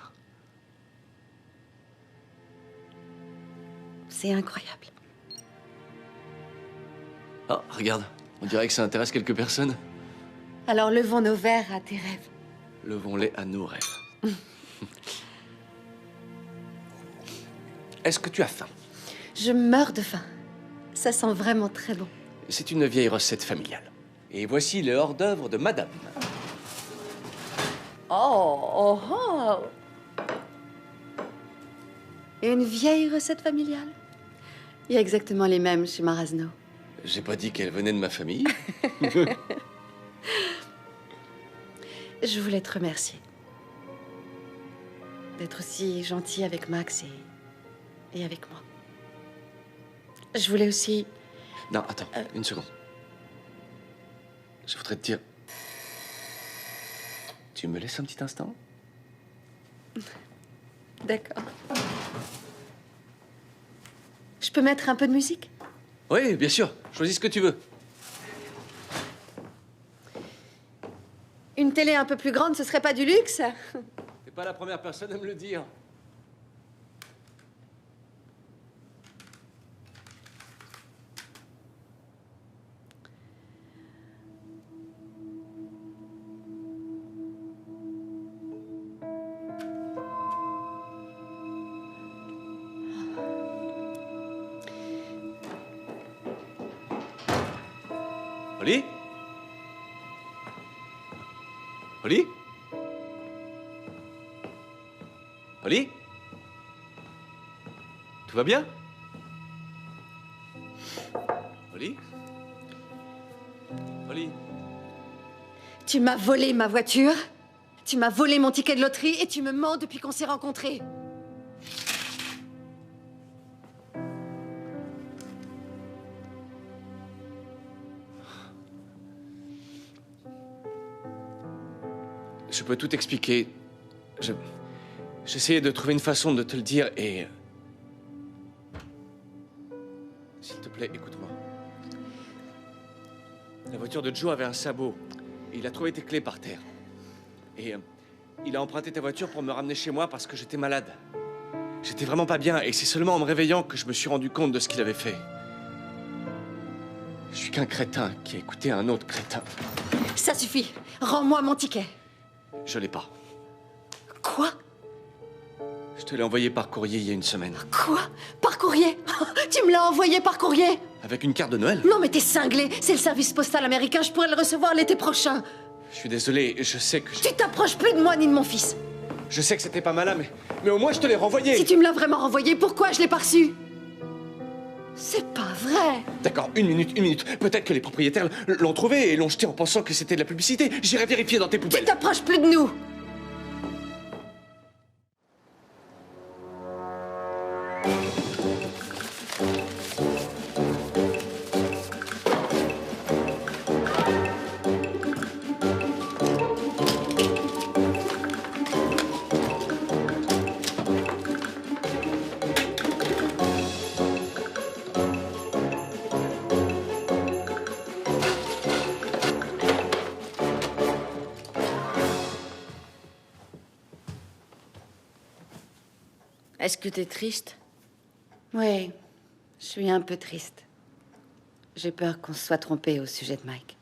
C'est incroyable. Oh, regarde, on dirait que ça intéresse quelques personnes. Alors levons nos verres à tes rêves. Levons-les à nos rêves. Est-ce que tu as faim? Je meurs de faim. Ça sent vraiment très bon. C'est une vieille recette familiale. Et voici le hors-d'œuvre de Madame. Oh, oh, oh! Une vieille recette familiale? Il y a exactement les mêmes chez Marasno. J'ai pas dit qu'elle venait de ma famille. Je voulais te remercier. D'être aussi gentil avec Max et avec moi. Je voulais aussi... Non, attends, une seconde. Je voudrais te dire... Tu me laisses un petit instant? D'accord. Je peux mettre un peu de musique? Oui, bien sûr. Choisis ce que tu veux. Une télé un peu plus grande, ce serait pas du luxe? T'es pas la première personne à me le dire. Oli? Oli? Oli? Tout va bien? Oli? Oli? Tu m'as volé ma voiture? Tu m'as volé mon ticket de loterie et tu me mens depuis qu'on s'est rencontrés. Je peux tout expliquer. J'essayais de trouver une façon de te le dire et... S'il te plaît, écoute-moi. La voiture de Joe avait un sabot. Et il a trouvé tes clés par terre. Et il a emprunté ta voiture pour me ramener chez moi parce que j'étais malade. J'étais vraiment pas bien et c'est seulement en me réveillant que je me suis rendu compte de ce qu'il avait fait. Je suis qu'un crétin qui a écouté un autre crétin. Ça suffit. Rends-moi mon ticket. Je l'ai pas. Quoi? Je te l'ai envoyé par courrier il y a une semaine. Quoi? Par courrier? Tu me l'as envoyé par courrier? Avec une carte de Noël? Non mais t'es cinglé. C'est le service postal américain. Je pourrais le recevoir l'été prochain. Je suis désolé, je sais que... Tu t'approches plus de moi ni de mon fils. Je sais que c'était pas malin, mais au moins je te l'ai renvoyé. Si tu me l'as vraiment renvoyé, pourquoi je l'ai pas reçu? C'est pas vrai. D'accord, une minute. Peut-être que les propriétaires l'ont trouvé et l'ont jeté en pensant que c'était de la publicité. J'irai vérifier dans tes poubelles. Tu t'approches plus de nous. Est-ce que t'es triste? Oui, je suis un peu triste. J'ai peur qu'on se soit trompé au sujet de Mike.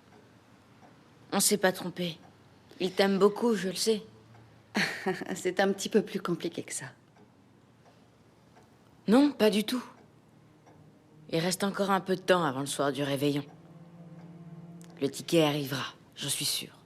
On s'est pas trompé. Il t'aime beaucoup, je le sais. C'est un petit peu plus compliqué que ça. Non, pas du tout. Il reste encore un peu de temps avant le soir du réveillon. Le ticket arrivera, j'en suis sûre.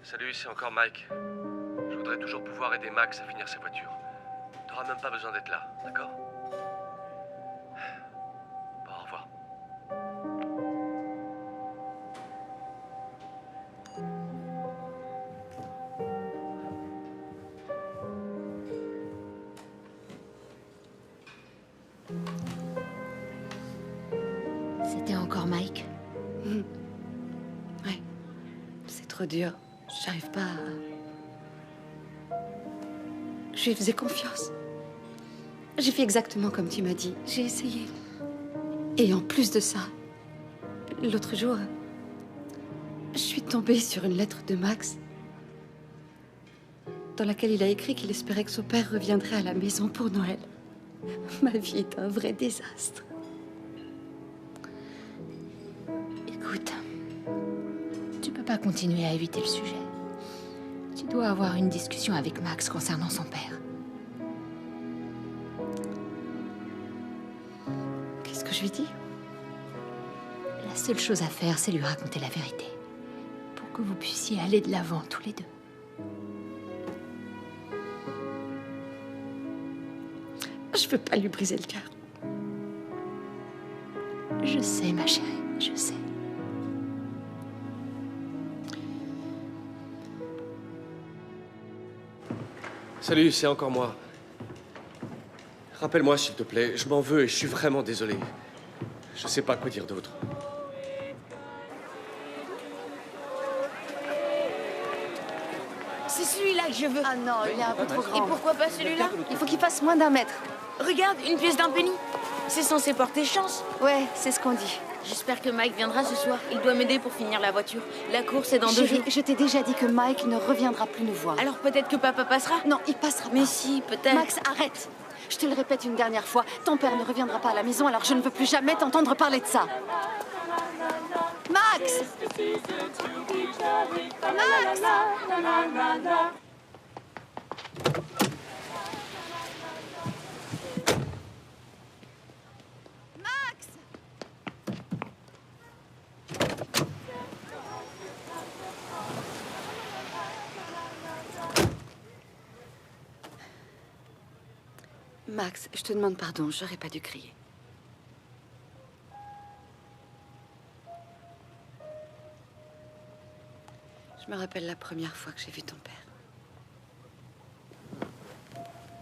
Salut, c'est encore Mike. Je voudrais toujours pouvoir aider Max à finir sa voiture. T'auras même pas besoin d'être là, d'accord? Bon, au revoir. C'était encore Mike? Ouais. C'est trop dur. J'arrive pas à... Je lui faisais confiance. J'ai fait exactement comme tu m'as dit. J'ai essayé. Et en plus de ça, l'autre jour, je suis tombée sur une lettre de Max dans laquelle il a écrit qu'il espérait que son père reviendrait à la maison pour Noël. Ma vie est un vrai désastre. Écoute, tu peux pas continuer à éviter le sujet. Tu dois avoir une discussion avec Max concernant son père. Qu'est-ce que je lui dis? La seule chose à faire, c'est lui raconter la vérité. Pour que vous puissiez aller de l'avant tous les deux. Je veux pas lui briser le cœur. Je sais, ma chérie, je sais. Salut, c'est encore moi. Rappelle-moi, s'il te plaît. Je m'en veux et je suis vraiment désolé. Je sais pas quoi dire d'autre. C'est celui-là que je veux. Ah non, il est un peu trop grand. Et pourquoi pas celui-là? Il faut qu'il fasse moins d'1 mètre. Regarde, une pièce d'un penny. C'est censé porter chance. Ouais, c'est ce qu'on dit. J'espère que Mike viendra ce soir. Il doit m'aider pour finir la voiture. La course est dans 2 jours. Chérie, je t'ai déjà dit que Mike ne reviendra plus nous voir. Alors peut-être que papa passera? Non, il passera pas. Mais si, peut-être. Max, arrête. Je te le répète une dernière fois, ton père ne reviendra pas à la maison, alors je ne veux plus jamais t'entendre parler de ça. Max! Max! Max, je te demande pardon, j'aurais pas dû crier. Je me rappelle la première fois que j'ai vu ton père.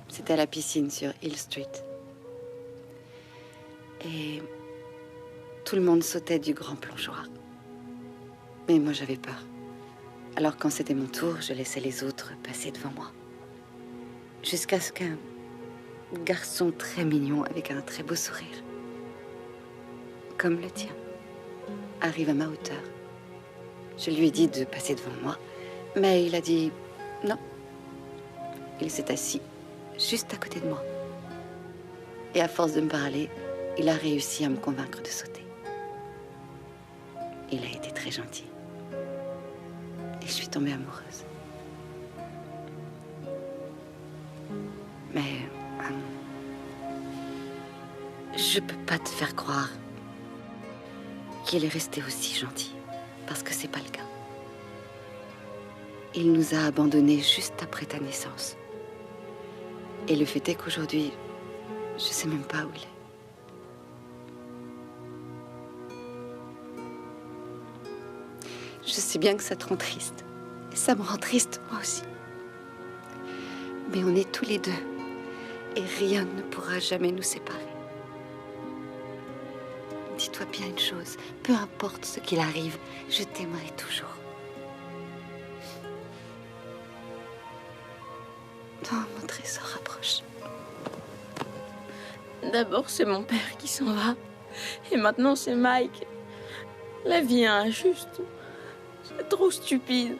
C'était à la piscine sur Hill Street. Et tout le monde sautait du grand plongeoir. Mais moi, j'avais peur. Alors quand c'était mon tour, je laissais les autres passer devant moi. Jusqu'à ce qu'un garçon très mignon avec un très beau sourire, comme le tien, arrive à ma hauteur. Je lui ai dit de passer devant moi, mais il a dit non. Il s'est assis juste à côté de moi. Et à force de me parler, il a réussi à me convaincre de sauter. Il a été très gentil. Et je suis tombée amoureuse. Mais je peux pas te faire croire qu'il est resté aussi gentil, parce que c'est pas le cas. Il nous a abandonnés juste après ta naissance. Et le fait est qu'aujourd'hui, je sais même pas où il est. Je sais bien que ça te rend triste. Et ça me rend triste, moi aussi. Mais on est tous les deux. Et rien ne pourra jamais nous séparer. Dis-toi bien une chose. Peu importe ce qu'il arrive, je t'aimerai toujours. Oh, mon trésor approche. D'abord, c'est mon père qui s'en va. Et maintenant, c'est Mike. La vie est injuste. C'est trop stupide.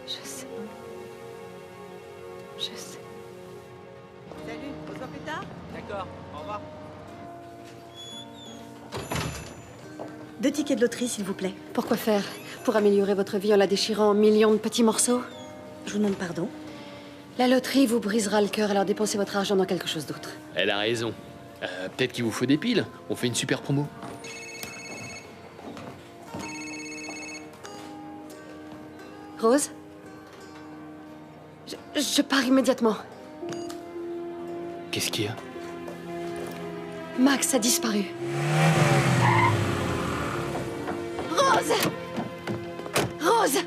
Je sais. Je sais. Salut, on se voit plus tard? D'accord, au revoir. 2 tickets de loterie, s'il vous plaît. Pourquoi faire? Pour améliorer votre vie en la déchirant en millions de petits morceaux? Je vous demande pardon. La loterie vous brisera le cœur, alors dépensez votre argent dans quelque chose d'autre. Elle a raison. Peut-être qu'il vous faut des piles. On fait une super promo. Rose? Je pars immédiatement. Qu'est-ce qu'il y a? Max a disparu. Rose! Rose!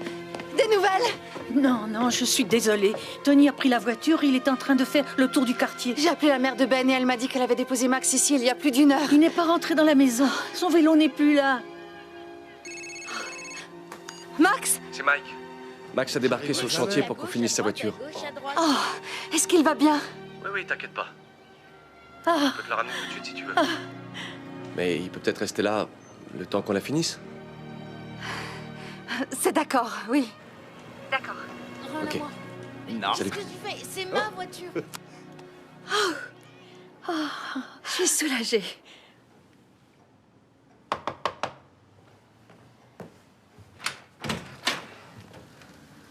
Des nouvelles? Non, non, je suis désolée. Tony a pris la voiture, il est en train de faire le tour du quartier. J'ai appelé la mère de Ben et elle m'a dit qu'elle avait déposé Max ici il y a plus d'1 heure. Il n'est pas rentré dans la maison. Son vélo n'est plus là. Max? C'est Mike. Max a débarqué sur le chantier pour qu'on finisse sa voiture. Oh, est-ce qu'il va bien? Oui, t'inquiète pas. Ah. Je peux te la ramener tout de suite si tu veux. Mais il peut peut-être rester là le temps qu'on la finisse. C'est d'accord, oui. D'accord. Ok. Non. Salut. Qu'est-ce que tu fais? C'est ma voiture. Je suis soulagée.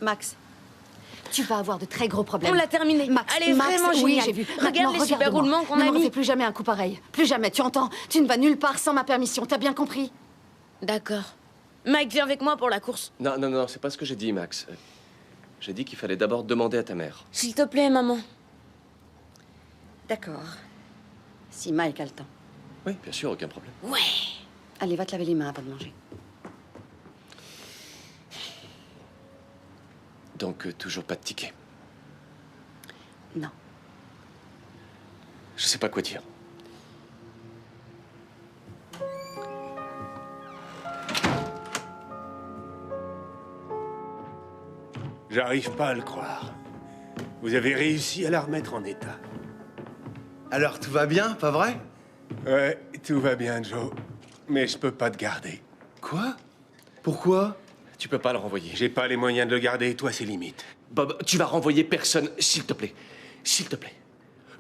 Max, tu vas avoir de très gros problèmes. On l'a terminé. Max, Elle est vraiment oui, géniale. j'ai vu. Regarde Maintenant, les super regarde-moi. roulements qu'on a Ne me mis. refais plus jamais un coup pareil. Plus jamais, tu entends? Tu ne vas nulle part sans ma permission, t'as bien compris? D'accord. Mike, viens avec moi pour la course. Non, non, non, c'est pas ce que j'ai dit, Max. J'ai dit qu'il fallait d'abord demander à ta mère. S'il te plaît, maman. D'accord. Si Mike a le temps. Oui, bien sûr, aucun problème. Ouais. Allez, va te laver les mains avant de manger. Donc, toujours pas de ticket. Non. Je sais pas quoi dire. J'arrive pas à le croire. Vous avez réussi à la remettre en état. Alors, tout va bien, pas vrai? Ouais, tout va bien, Joe. Mais je peux pas te garder. Quoi? Pourquoi? Tu peux pas le renvoyer. J'ai pas les moyens de le garder et toi, c'est limite. Bob, tu vas renvoyer personne, s'il te plaît. S'il te plaît.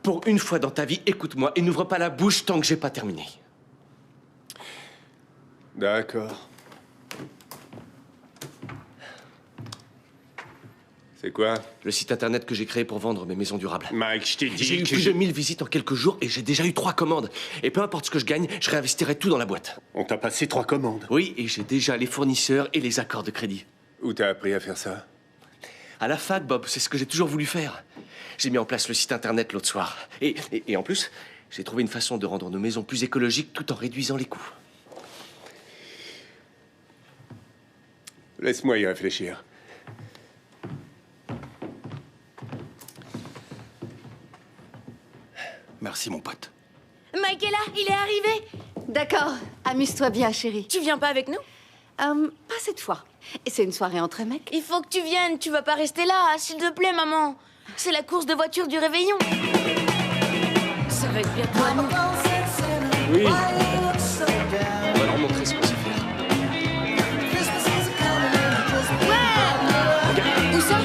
Pour une fois dans ta vie, écoute-moi et n'ouvre pas la bouche tant que j'ai pas terminé. D'accord. C'est quoi? Le site internet que j'ai créé pour vendre mes maisons durables. Mike, je t'ai dit J'ai eu que plus de 1000 visites en quelques jours et j'ai déjà eu 3 commandes. Et peu importe ce que je gagne, je réinvestirai tout dans la boîte. On t'a passé 3 commandes. Oui, et j'ai déjà les fournisseurs et les accords de crédit. Où t'as appris à faire ça? À la fac, Bob, c'est ce que j'ai toujours voulu faire. J'ai mis en place le site internet l'autre soir. Et en plus, j'ai trouvé une façon de rendre nos maisons plus écologiques tout en réduisant les coûts. Laisse-moi y réfléchir. Merci, mon pote. Mike est là, il est arrivé. D'accord, amuse-toi bien, chérie. Tu viens pas avec nous? Pas cette fois. Et c'est une soirée entre mecs. Il faut que tu viennes, tu vas pas rester là, s'il te plaît, maman. C'est la course de voiture du réveillon. Ça va être bientôt à nous. Oui. On va leur montrer ce qu'on sait faire. Ouais. Où ça?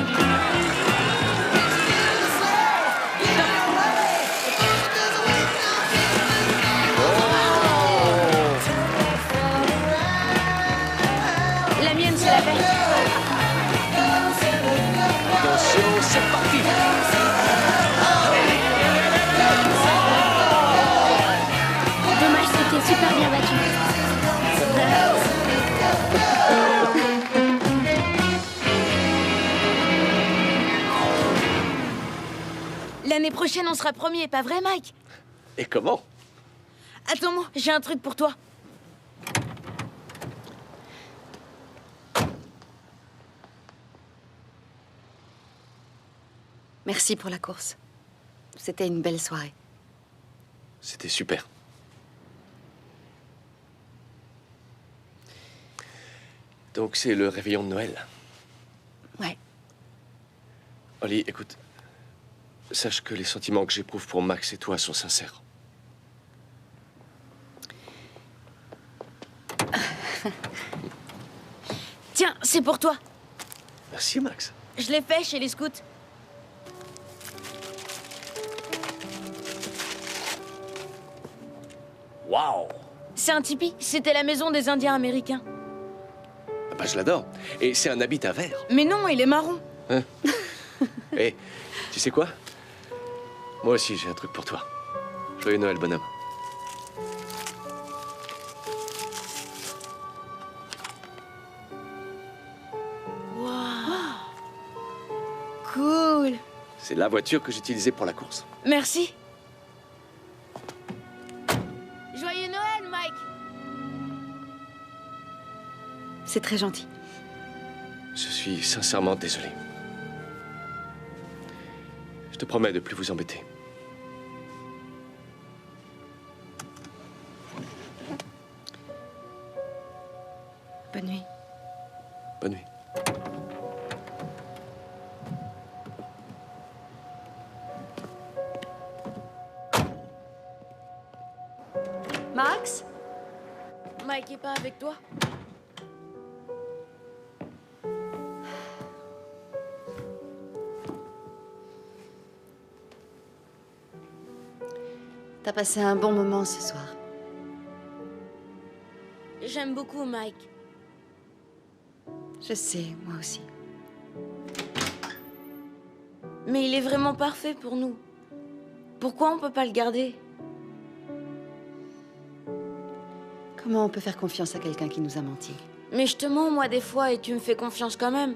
La mienne, c'est la verte. Attention, c'est parti. Dommage, c'était super bien battu. L'année prochaine, on sera premier, pas vrai, Mike? Et comment? Attends-moi, j'ai un truc pour toi. Merci pour la course. C'était une belle soirée. C'était super. Donc c'est le réveillon de Noël. Ouais. Holly, écoute. Sache que les sentiments que j'éprouve pour Max et toi sont sincères. Tiens, c'est pour toi. Merci, Max. Je l'ai fait chez les scouts. Waouh! C'est un tipi. C'était la maison des Indiens américains. Ah bah, je l'adore. Et c'est un habitat vert. Mais non, il est marron. Hein? Et tu sais quoi? Moi aussi, j'ai un truc pour toi. Joyeux Noël, bonhomme. Cool. C'est la voiture que j'utilisais pour la course. Merci. C'est très gentil. Je suis sincèrement désolé. Je te promets de plus vous embêter. Bonne nuit. Bonne nuit. Max? Mike est pas avec toi? T'as passé un bon moment ce soir. J'aime beaucoup Mike. Je sais, moi aussi. Mais il est vraiment parfait pour nous. Pourquoi on peut pas le garder? Comment on peut faire confiance à quelqu'un qui nous a menti? Mais je te mens, moi, des fois, et tu me fais confiance quand même.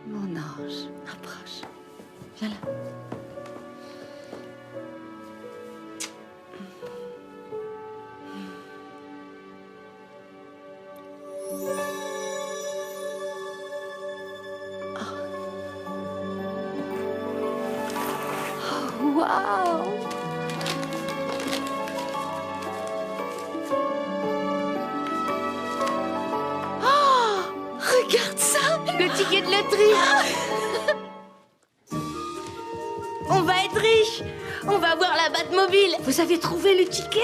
Mon ange, approche. Viens là. Waouh! Oh, regarde ça! Le ticket de loterie! On va être riche! On va avoir la Batmobile! Vous avez trouvé le ticket?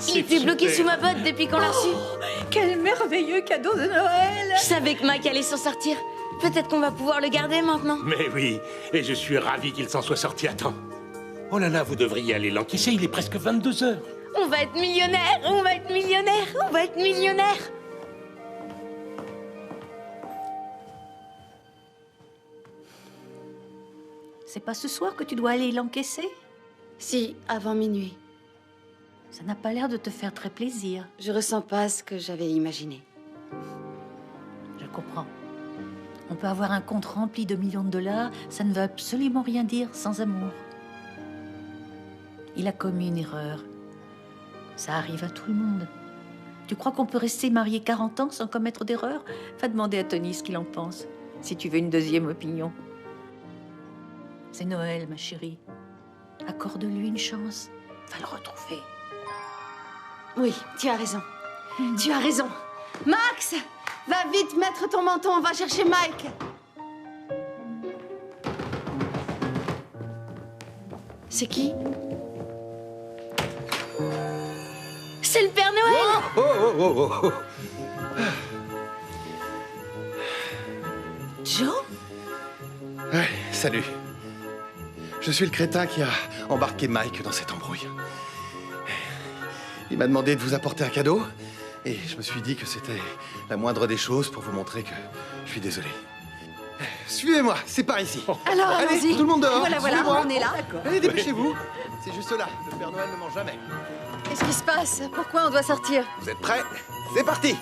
Il était bloqué sous ma botte depuis qu'on l'a reçu. Quel merveilleux cadeau de Noël! Je savais que Mike allait s'en sortir. Peut-être qu'on va pouvoir le garder maintenant. Mais oui, et je suis ravi qu'il s'en soit sorti à temps. Oh là là, vous devriez aller l'encaisser, il est presque 22 heures. On va être millionnaire! On va être millionnaire! On va être millionnaire! C'est pas ce soir que tu dois aller l'encaisser? Si, avant minuit. Ça n'a pas l'air de te faire très plaisir. Je ressens pas ce que j'avais imaginé. Je comprends. On peut avoir un compte rempli de millions de dollars, ça ne veut absolument rien dire sans amour. Il a commis une erreur. Ça arrive à tout le monde. Tu crois qu'on peut rester marié 40 ans sans commettre d'erreur? Va demander à Tony ce qu'il en pense, si tu veux une deuxième opinion. C'est Noël, ma chérie. Accorde-lui une chance. Va le retrouver. Oui, tu as raison. Tu as raison. Max! Va vite mettre ton menton, on va chercher Mike. C'est qui? C'est le Père Noël! Oh, oh, oh, oh, oh. Joe? Ouais, salut. Je suis le crétin qui a embarqué Mike dans cette embrouille. Il m'a demandé de vous apporter un cadeau, et je me suis dit que c'était la moindre des choses pour vous montrer que je suis désolé. Suivez-moi, c'est par ici. Alors, allez, allons-y. tout le monde dehors. Voilà, Suivez-moi. on est là. Allez, dépêchez-vous. C'est juste là. Le Père Noël ne mange jamais. Qu'est-ce qui se passe? Pourquoi on doit sortir? Vous êtes prêts? C'est parti.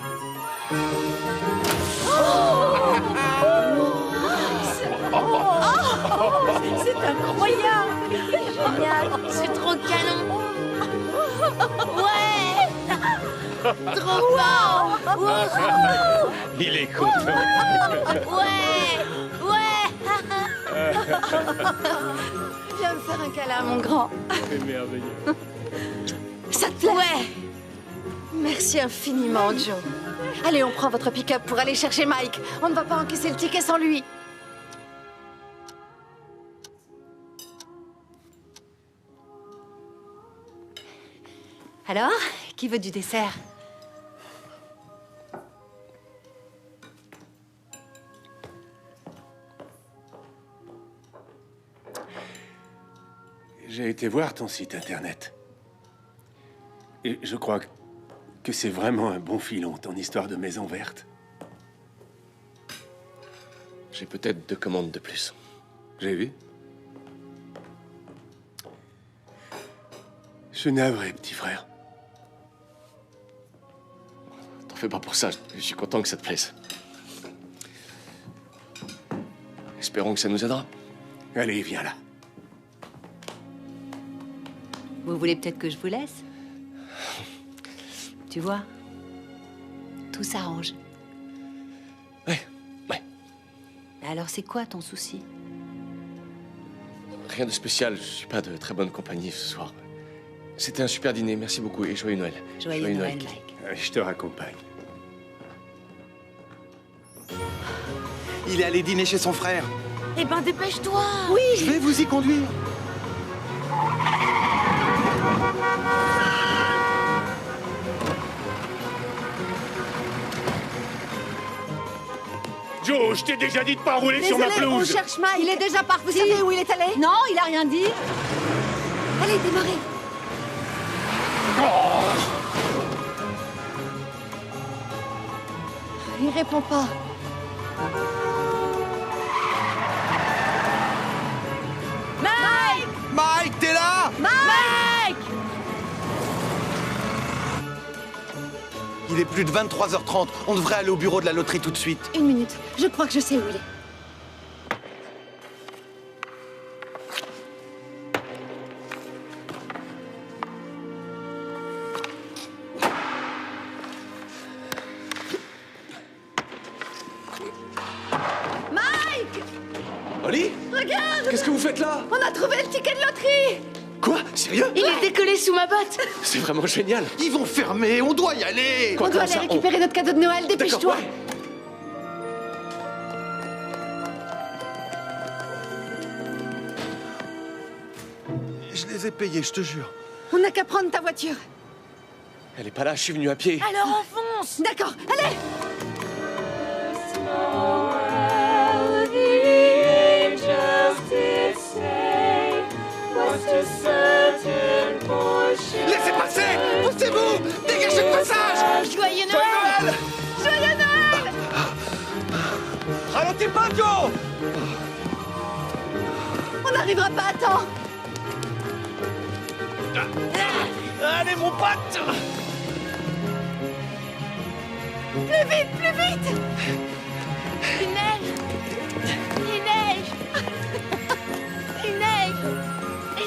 C'est incroyable! Génial! C'est trop canon! Ouais! Trop fort! Wouhou! Il est content. Ouais! Ouais! Viens me faire un câlin, mon grand. C'est merveilleux. Ça te plaît? Ouais! Merci infiniment, Joe. Allez, on prend votre pick-up pour aller chercher Mike. On ne va pas encaisser le ticket sans lui. Alors, qui veut du dessert? J'ai été voir ton site internet. Et je crois que c'est vraiment un bon filon, ton histoire de maison verte. J'ai peut-être 2 commandes de plus. J'ai vu. Je suis navré, petit frère. T'en fais pas pour ça, je suis content que ça te plaise. Espérons que ça nous aidera. Allez, viens là. Vous voulez peut-être que je vous laisse? Tu vois, tout s'arrange. Ouais. Alors c'est quoi ton souci? Rien de spécial, je suis pas de très bonne compagnie ce soir. C'était un super dîner, merci beaucoup et joyeux Noël. Joyeux Noël, Mike. Je te raccompagne. Il est allé dîner chez son frère. Eh ben, dépêche-toi. Oui. Je vais vous y conduire. Joe, je t'ai déjà dit de pas rouler sur ma Désolé, on pelouse. cherche Mike. Il est déjà parti. Vous savez où il est allé? Non, il a rien dit. Allez, démarrez. Il répond pas. Mike! Mike, t'es là? Mike! Il est plus de 23h30. On devrait aller au bureau de la loterie tout de suite. Une minute. Je crois que je sais où il est. Mike! Oli? Regarde! Qu'est-ce que vous faites là? On a trouvé le ticket de loterie! Quoi? Sérieux? Il est décollé sous ma botte! C'est vraiment génial. Ils vont fermer, on doit y aller. On doit aller récupérer notre cadeau de Noël, dépêche-toi! Ouais. Je les ai payés, je te jure. On n'a qu'à prendre ta voiture. Elle est pas là, je suis venu à pied. Alors on fonce! D'accord, allez! Laissez passer! Poussez-vous! Dégagez le passage! Joyeux Noël! Joyeux Noël! Ralentis pas, Joe! On n'arrivera pas à temps. Allez, mon pote! Plus vite, plus vite! Il neige! Il neige! Il neige!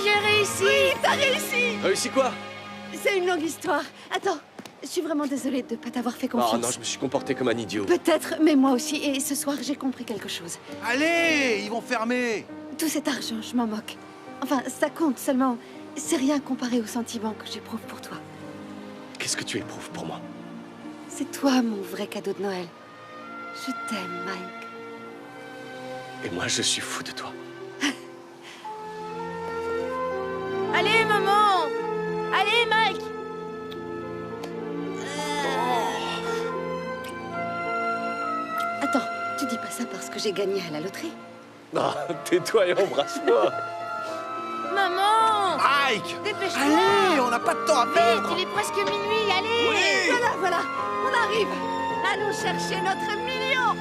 J'ai réussi! Oui, t'as réussi! Réussi quoi? C'est une longue histoire. Attends, je suis vraiment désolée de ne pas t'avoir fait confiance. Oh non, je me suis comporté comme un idiot. Peut-être, mais moi aussi. Et ce soir, j'ai compris quelque chose. Allez, ils vont fermer! Tout cet argent, je m'en moque. Enfin, ça compte seulement. C'est rien comparé aux sentiments que j'éprouve pour toi. Qu'est-ce que tu éprouves pour moi? C'est toi mon vrai cadeau de Noël. Je t'aime, Mike. Et moi, je suis fou de toi. Allez, maman! Allez, Mike! Attends, tu dis pas ça parce que j'ai gagné à la loterie? Ah, tais-toi et embrasse-moi. Maman! Mike! Dépêche-toi! Allez, on n'a pas de temps à perdre! Vite, il est presque minuit, allez! Voilà, voilà, on arrive. Allons chercher notre million.